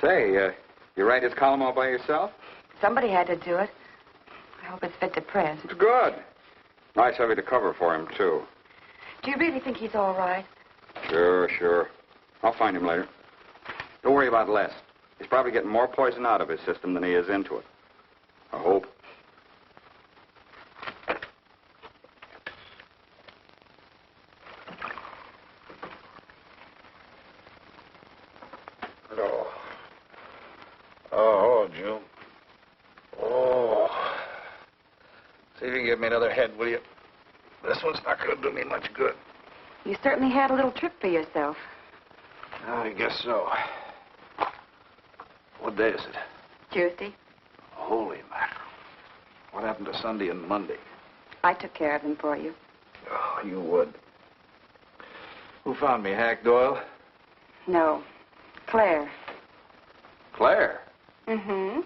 Say, you write his column all by yourself? Somebody had to do it. I hope it's fit to press. It's good. Nice of you to cover for him, too. Do you really think he's all right? Sure. I'll find him later. Don't worry about Les. He's probably getting more poison out of his system than he is into it. I hope. Oh, June. Oh. See if you can give me another head, will you? This one's not going to do me much good. You certainly had a little trip for yourself. I guess so. What day is it? Tuesday. Holy mackerel. What happened to Sunday and Monday? I took care of them for you. Oh, you would. Who found me, Hack Doyle? No. Claire. Claire? Mm-hmm.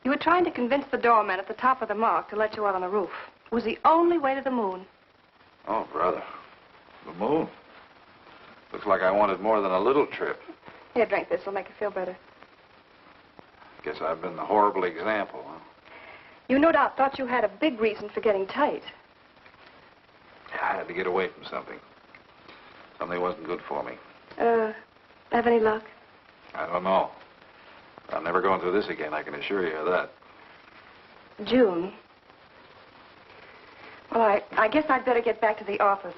You were trying to convince the doorman at the top of the mark to let you out on the roof. It was the only way to the moon. Oh, brother. The moon. Looks like I wanted more than a little trip. Here, drink this. It'll make you feel better. Guess I've been the horrible example, huh? You no doubt thought you had a big reason for getting tight. I had to get away from something. Something wasn't good for me. Have any luck? I don't know. I'm never going through this again, I can assure you of that. June. Well, I guess I'd better get back to the office.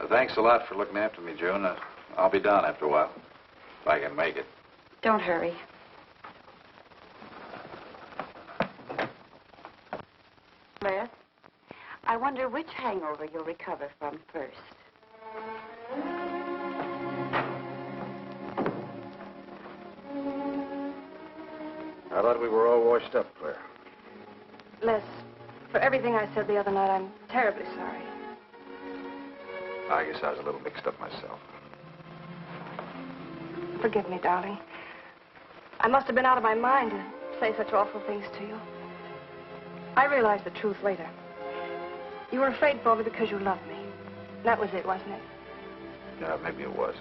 Thanks a lot for looking after me, June. I'll be down after a while, if I can make it. Don't hurry. Claire, I wonder which hangover you'll recover from first. I thought we were all washed up, Claire. Les, for everything I said the other night, I'm terribly sorry. I guess I was a little mixed up myself. Forgive me, darling. I must have been out of my mind to say such awful things to you. I realized the truth later. You were afraid for me because you loved me. That was it, wasn't it? Yeah, maybe it was.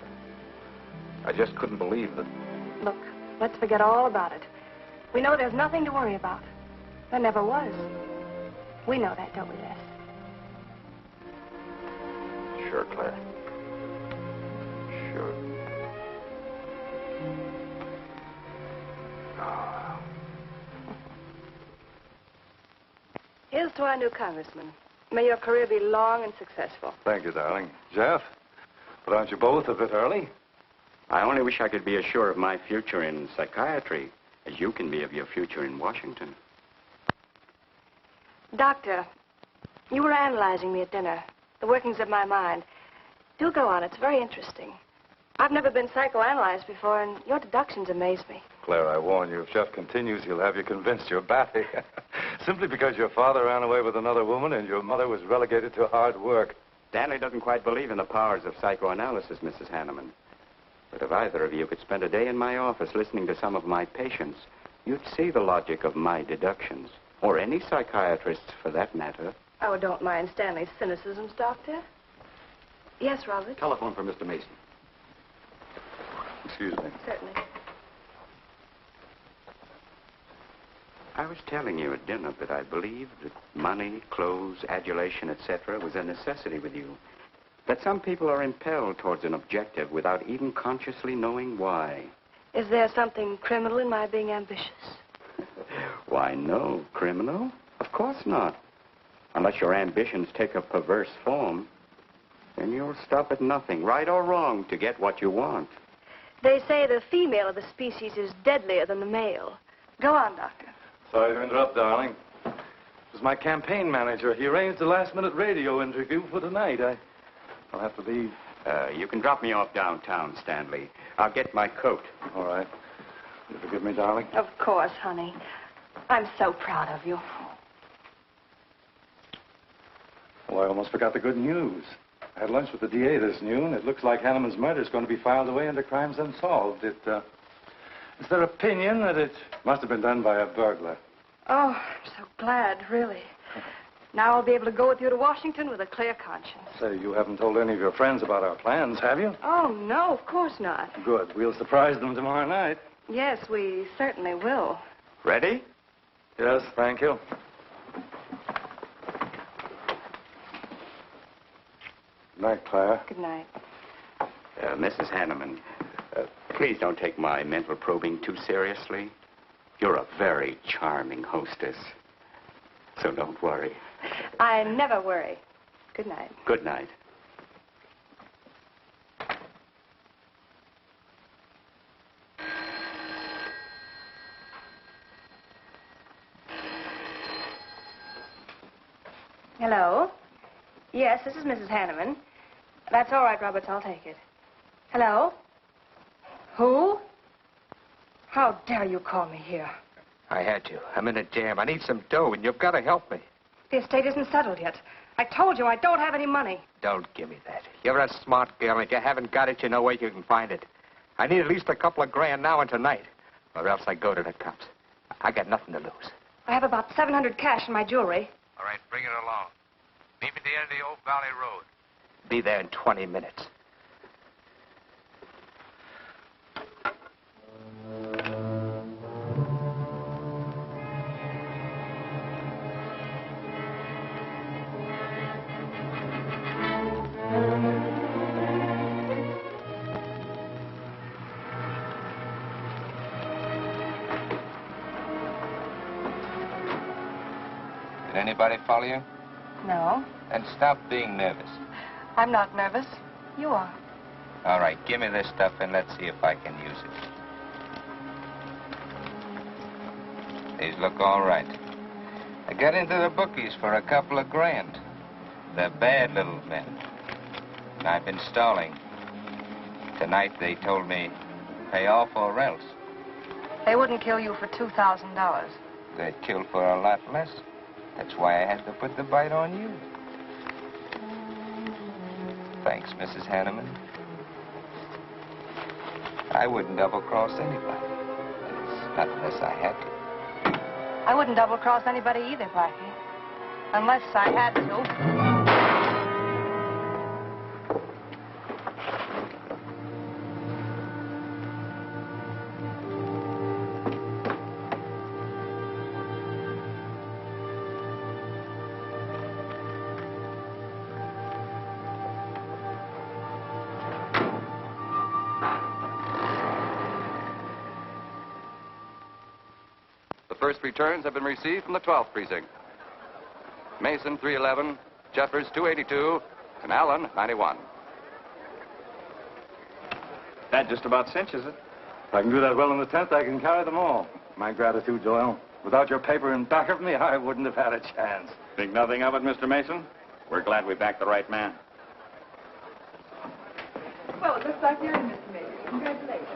I just couldn't believe that. Look, let's forget all about it. We know there's nothing to worry about. There never was. We know that, don't we, Les? Sure, Claire. Sure. to our new congressman. May your career be long and successful. Thank you, darling. Jeff, but aren't you both a bit early? I only wish I could be as sure of my future in psychiatry as you can be of your future in Washington. Doctor, you were analyzing me at dinner, the workings of my mind. Do go on. It's very interesting. I've never been psychoanalyzed before, and your deductions amaze me. Claire, I warn you, if Jeff continues, he'll have you convinced you're batty. Simply because your father ran away with another woman and your mother was relegated to hard work. Stanley doesn't quite believe in the powers of psychoanalysis, Mrs. Hanneman. But if either of you could spend a day in my office listening to some of my patients, you'd see the logic of my deductions. Or any psychiatrist's, for that matter. Oh, don't mind Stanley's cynicisms, Doctor. Yes, Robert? Telephone for Mr. Mason. Excuse me. Certainly. I was telling you at dinner that I believed that money, clothes, adulation, etc. was a necessity with you. That some people are impelled towards an objective without even consciously knowing why. Is there something criminal in my being ambitious? Why, no. Criminal? Of course not. Unless your ambitions take a perverse form, then you'll stop at nothing, right or wrong, to get what you want. They say the female of the species is deadlier than the male. Go on, Doctor. Sorry to interrupt, darling. It was my campaign manager. He arranged a last-minute radio interview for tonight. I'll have to leave. You can drop me off downtown, Stanley. I'll get my coat. All right. You forgive me, darling? Of course, honey. I'm so proud of you. Well, I almost forgot the good news. I had lunch with the DA this noon. It looks like Hanneman's murder is going to be filed away under crimes unsolved. It's their opinion that it must have been done by a burglar. Oh, I'm so glad, really. Now I'll be able to go with you to Washington with a clear conscience. Say, you haven't told any of your friends about our plans, have you? Oh, no, of course not. Good. We'll surprise them tomorrow night. Yes, we certainly will. Ready? Yes, thank you. Good night, Clara. Good night. Mrs. Hanneman, please don't take my mental probing too seriously. You're a very charming hostess. So don't worry. I never worry. Good night. Good night. Hello? Yes, this is Mrs. Hanneman. That's all right, Roberts. I'll take it. Hello? Who? How dare you call me here? I had to. I'm in a jam. I need some dough, and you've got to help me. The estate isn't settled yet. I told you I don't have any money. Don't give me that. You're a smart girl, and if you haven't got it, you know where you can find it. I need at least a couple of grand now and tonight, or else I go to the cops. I got nothing to lose. I have about $700 cash in my jewelry. All right, bring it along. Meet me at the end of the Old Valley Road. Be there in 20 minutes. Did anybody follow you? No, Then stop being nervous. I'm not nervous. You are. All right, give me this stuff and let's see if I can use it. These look all right. I got into the bookies for a couple of grand. They're bad little men. I've been stalling. Tonight they told me, pay off or else. They wouldn't kill you for $2,000. They'd kill for a lot less. That's why I had to put the bite on you. Thanks, Mrs. Hanneman. I wouldn't double-cross anybody. Not unless I had to. I wouldn't double-cross anybody either, Blackie. Unless I had to. First returns have been received from the 12th precinct. Mason, 311, Jeffers, 282, and Allen, 91. That just about cinches it. If I can do that well in the 10th, I can carry them all. My gratitude, Doyle. Without your paper in back of me, I wouldn't have had a chance. Think nothing of it, Mr. Mason? We're glad we backed the right man. Well, it looks like you're in, Mr. Mason. Congratulations.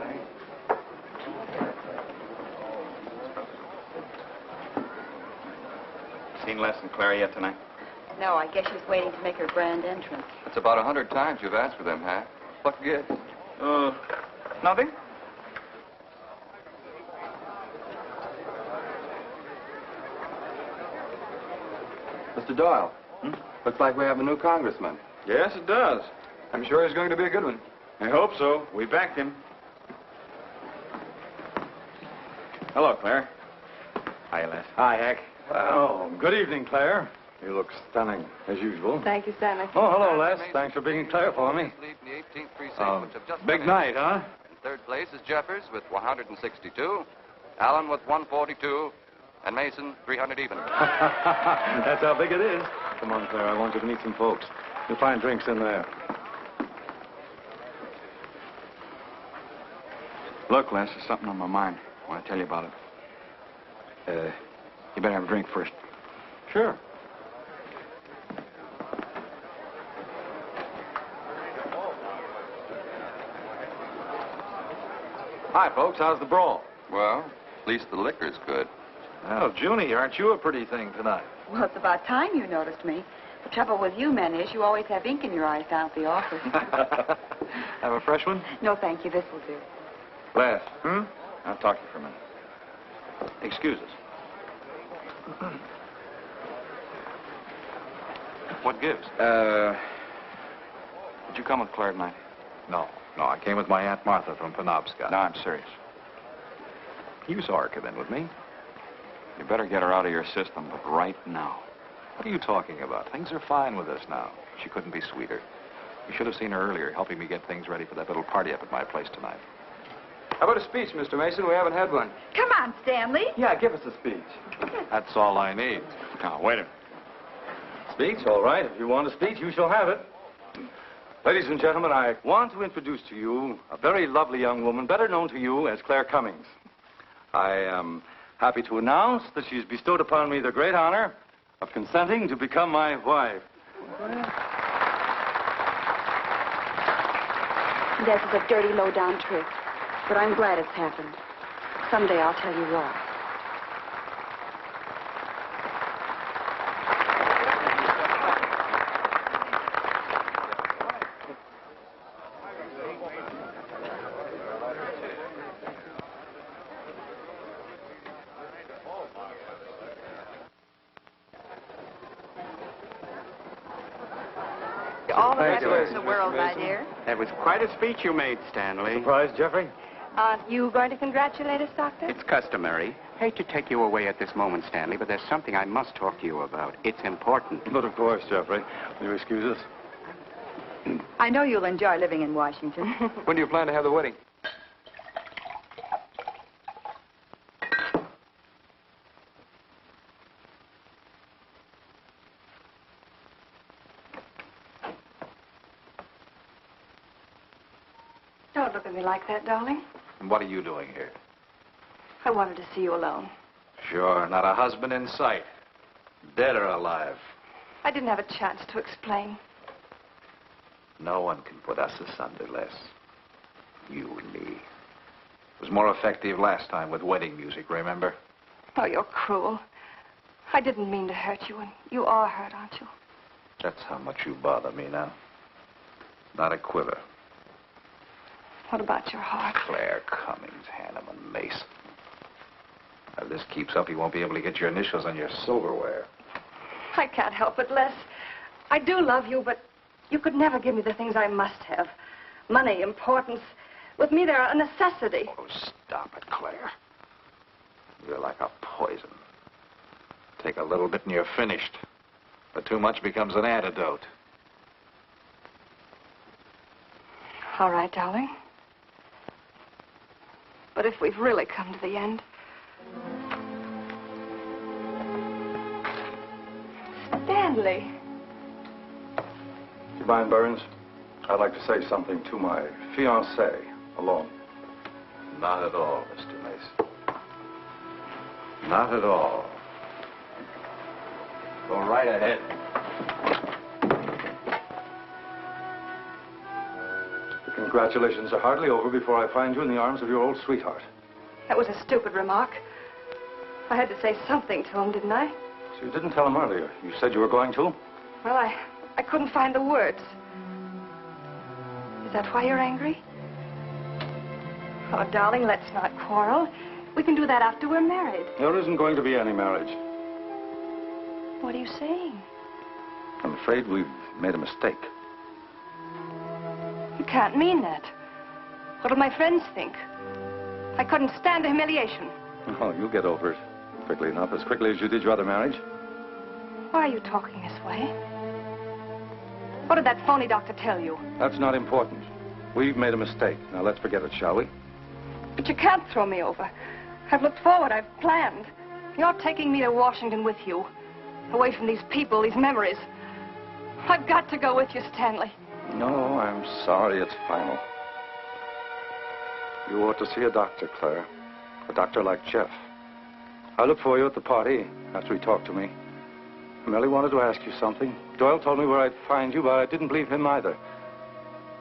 Seen Les and Claire yet tonight? No, I guess she's waiting to make her grand entrance. It's about 100 times you've asked for them, huh? What gives? Nothing. Mr. Doyle, looks like we have a new congressman. Yes, it does. I'm sure he's going to be a good one. I hope so. We backed him. Hello, Claire. Hi, Les. Hi, Hank. Oh, good evening, Claire. You look stunning, as usual. Thank you, Stanley. Oh, hello, Les. Thanks for being Claire for me. In the 18th precinct, which have just Big finished. night, huh? In third place is Jeffers with 162, Allen with 142, and Mason 300 even. That's how big it is. Come on, Claire. I want you to meet some folks. You'll find drinks in there. Look, Les, there's something on my mind. I want to tell you about it. You better have a drink first. Sure. Hi, folks. How's the brawl? Well, at least the liquor's good. Well, Junie, aren't you a pretty thing tonight? Well, it's about time you noticed me. The trouble with you men is you always have ink in your eyes down at the office. Have a fresh one? No, thank you. This will do. Les. I'll talk to you for a minute. Excuse us. What gives? Did you come with Claire tonight? No, I came with my Aunt Martha from Penobscot. No, I'm serious. You saw her come in with me. You better get her out of your system, but right now. What are you talking about? Things are fine with us now. She couldn't be sweeter. You should have seen her earlier, helping me get things ready for that little party up at my place tonight. How about a speech, Mr. Mason? We haven't had one. Come on, Stanley. Yeah, give us a speech. That's all I need. Now, wait a minute. Speech, all right. If you want a speech, you shall have it. Ladies and gentlemen, I want to introduce to you a very lovely young woman, better known to you as Claire Cummings. I am happy to announce that she has bestowed upon me the great honor of consenting to become my wife. This is a dirty, low-down trick, but I'm glad it's happened. Someday I'll tell you why. All the best in the world, my dear. That was quite a speech you made, Stanley. Surprised, Jeffrey? Aren't you going to congratulate us, Doctor? It's customary. Hate to take you away at this moment, Stanley, but there's something I must talk to you about. It's important. But of course, Jeffrey. Will you excuse us? I know you'll enjoy living in Washington. When do you plan to have the wedding? Don't look at me like that, darling. And what are you doing here? I wanted to see you alone. Sure, not a husband in sight. Dead or alive. I didn't have a chance to explain. No one can put us asunder, Les. You and me. It was more effective last time with wedding music, remember? Oh, you're cruel. I didn't mean to hurt you, and you are hurt, aren't you? That's how much you bother me now. Not a quiver. What about your heart? Claire Cummings, Hanneman, Mason. If this keeps up, you won't be able to get your initials on your silverware. I can't help it, Les. I do love you, but you could never give me the things I must have. Money, importance. With me, they're a necessity. Oh, stop it, Claire. You're like a poison. Take a little bit and you're finished. But too much becomes an antidote. All right, darling. But if we've really come to the end... Stanley. Stanley. Do you mind, Burns? I'd like to say something to my fiancée alone. Not at all, Mr. Mason. Not at all. Go right ahead. The congratulations are hardly over before I find you in the arms of your old sweetheart. That was a stupid remark. I had to say something to him, didn't I? So you didn't tell him earlier. You said you were going to? Well, I couldn't find the words. Is that why you're angry? Oh, darling, let's not quarrel. We can do that after we're married. There isn't going to be any marriage. What are you saying? I'm afraid we've made a mistake. You can't mean that. What'll my friends think? I couldn't stand the humiliation. Oh, you'll get over it quickly enough, as quickly as you did your other marriage. Why are you talking this way? What did that phony doctor tell you? That's not important. We've made a mistake. Now let's forget it, shall we? But you can't throw me over. I've looked forward. I've planned. You're taking me to Washington with you. Away from these people, these memories. I've got to go with you, Stanley. No, I'm sorry. It's final. You ought to see a doctor, Claire. A doctor like Jeff. I looked for you at the party after he talked to me. I merely wanted to ask you something. Doyle told me where I'd find you, but I didn't believe him either.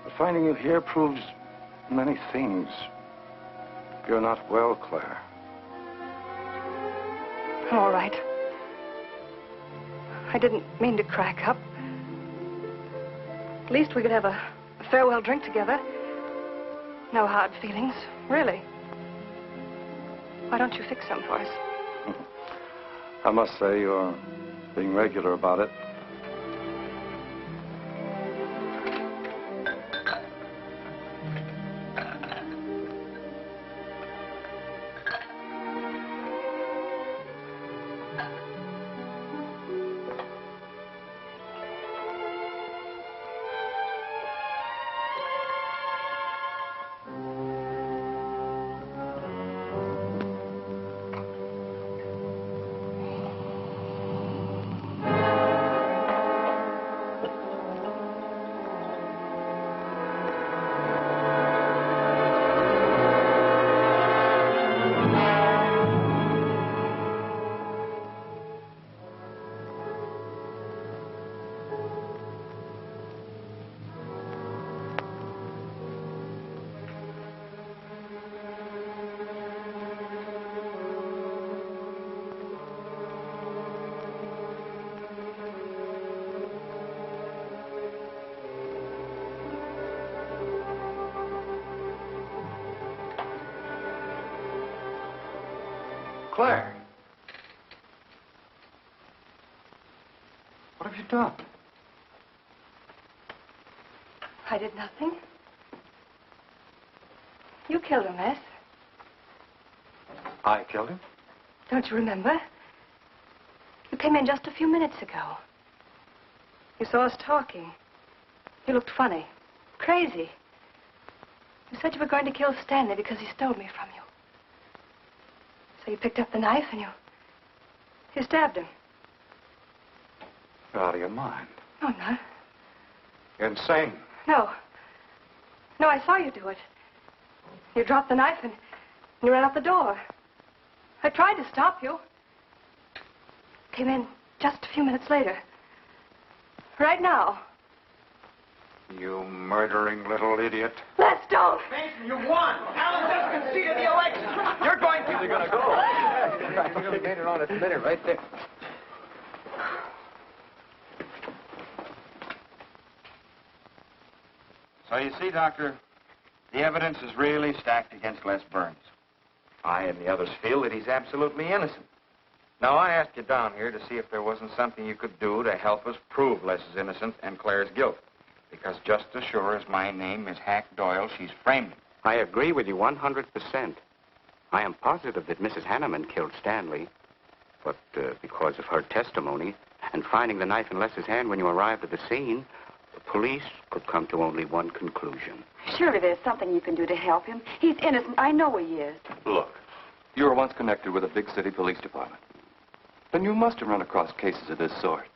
But finding you here proves many things. You're not well, Claire. All right. I didn't mean to crack up. At least we could have a farewell drink together. No hard feelings, really. Why don't you fix some for us? I must say you're being regular about it. Claire. What have you done? I did nothing. You killed him, Les. I killed him? Don't you remember? You came in just a few minutes ago. You saw us talking. You looked funny. Crazy. You said you were going to kill Stanley because he stole me from you. So you picked up the knife and you stabbed him. You're out of your mind. No, I'm not. You're insane. No. No, I saw you do it. You dropped the knife and you ran out the door. I tried to stop you. Came in just a few minutes later. Right now. You murdering little idiot. Les, don't! Mason, you won! Alan just conceded the election! You're going to... You're going to go. You made it on its minute right there. So you see, Doctor, the evidence is really stacked against Les Burns. I and the others feel that he's absolutely innocent. Now, I asked you down here to see if there wasn't something you could do to help us prove Les's innocence and Claire's guilt. Because just as sure as my name is Hack Doyle, she's framed him. I agree with you 100%. I am positive that Mrs. Hanneman killed Stanley. But because of her testimony and finding the knife in Les's hand when you arrived at the scene, the police could come to only one conclusion. Surely there's something you can do to help him. He's innocent. I know he is. Look, you were once connected with a big city police department. Then you must have run across cases of this sort.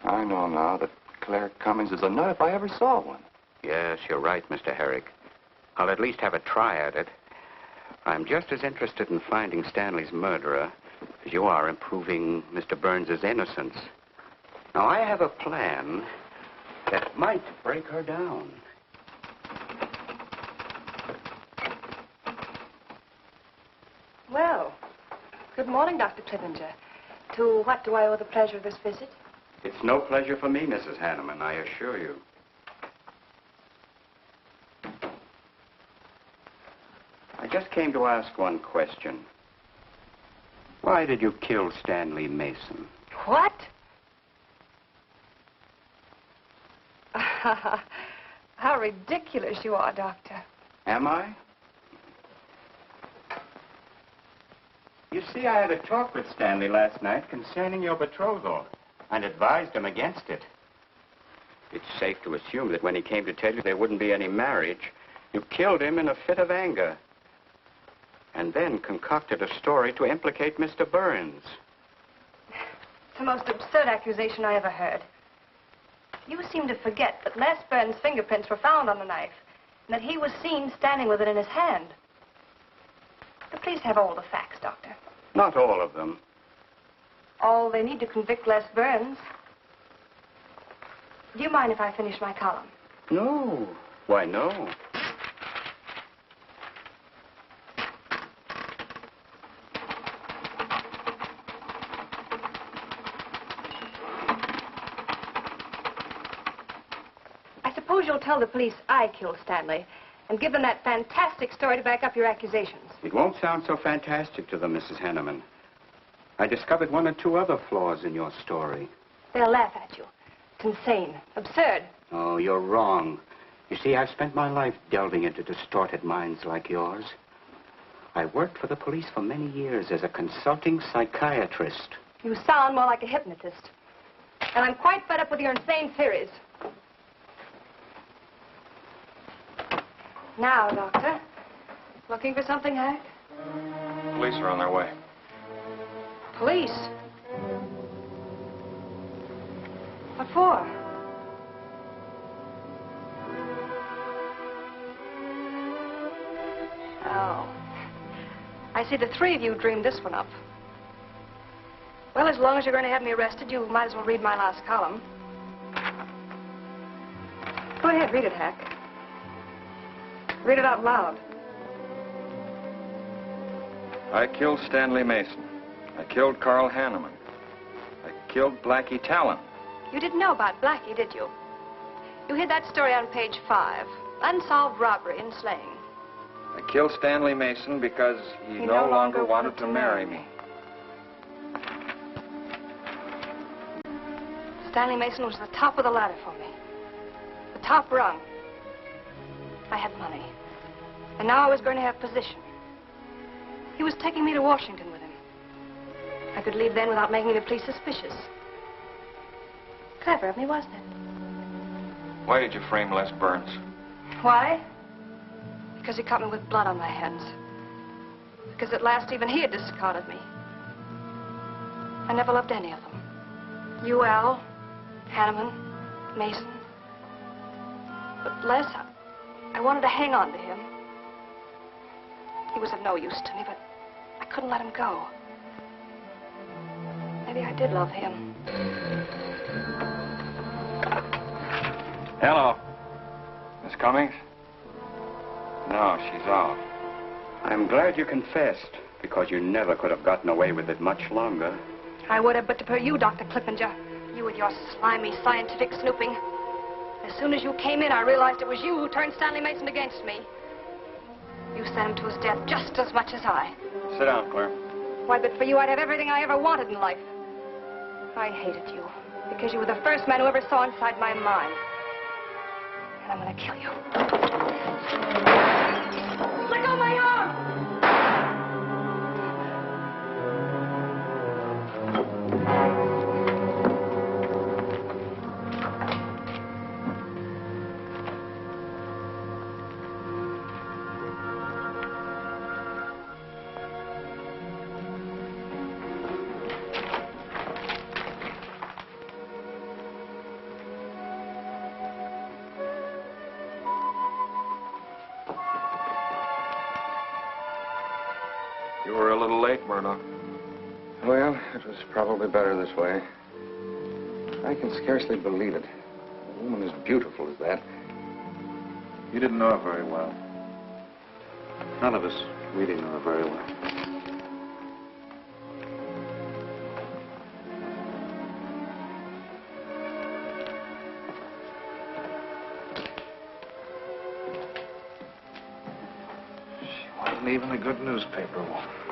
I know now that Claire Cummings is a nut if I ever saw one. Yes, you're right, Mr. Herrick. I'll at least have a try at it. I'm just as interested in finding Stanley's murderer as you are in proving Mr. Burns' innocence. Now, I have a plan that might break her down. Well, good morning, Dr. Clippinger. To what do I owe the pleasure of this visit? It's no pleasure for me, Mrs. Hanneman, I assure you. I just came to ask one question. Why did you kill Stanley Mason? What? How ridiculous you are, Doctor. Am I? You see, I had a talk with Stanley last night concerning your betrothal and advised him against it. It's safe to assume that when he came to tell you there wouldn't be any marriage, you killed him in a fit of anger and then concocted a story to implicate Mr. Burns. It's the most absurd accusation I ever heard. You seem to forget that Les Burns' fingerprints were found on the knife and that he was seen standing with it in his hand. The police have all the facts, Doctor. Not all of them. All they need to convict Les Burns. Do you mind if I finish my column? No. Why, no. I suppose you'll tell the police I killed Stanley and give them that fantastic story to back up your accusations. It won't sound so fantastic to them, Mrs. Hanneman. I discovered one or two other flaws in your story. They'll laugh at you. It's insane. Absurd. Oh, you're wrong. You see, I've spent my life delving into distorted minds like yours. I worked for the police for many years as a consulting psychiatrist. You sound more like a hypnotist. And I'm quite fed up with your insane theories. Now, Doctor. Looking for something, Hank? Police are on their way. Police? What for? Oh. I see the three of you dreamed this one up. Well, as long as you're going to have me arrested, you might as well read my last column. Go ahead, read it, Hack. Read it out loud. I killed Stanley Mason. I killed Carl Hanneman. I killed Blackie Talon. You didn't know about Blackie, did you? You hid that story on page 5. Unsolved robbery and slaying. I killed Stanley Mason because he no longer wanted to marry me. Stanley Mason was the top of the ladder for me. The top rung. I had money. And now I was going to have position. He was taking me to Washington with him. I could leave then without making the police suspicious. Clever of me, wasn't it? Why did you frame Les Burns? Why? Because he caught me with blood on my hands. Because at last even he had discarded me. I never loved any of them. You, Al, Hanneman, Mason. But Les, I wanted to hang on to him. He was of no use to me, but I couldn't let him go. Maybe I did love him. Hello. Miss Cummings? No, she's off. I'm glad you confessed, because you never could have gotten away with it much longer. I would have, but to you, Dr. Clippinger. You with your slimy scientific snooping. As soon as you came in, I realized it was you who turned Stanley Mason against me. You sent him to his death just as much as I. Sit down, Claire. Why, but for you, I'd have everything I ever wanted in life. I hated you because you were the first man who ever saw inside my mind. And I'm going to kill you. Let go of my arm! were a little late, Murdoch. Well, it was probably better this way. I can scarcely believe it. A woman as beautiful as that. You didn't know her very well. None of us really knew her very well. She wasn't even a good newspaper woman.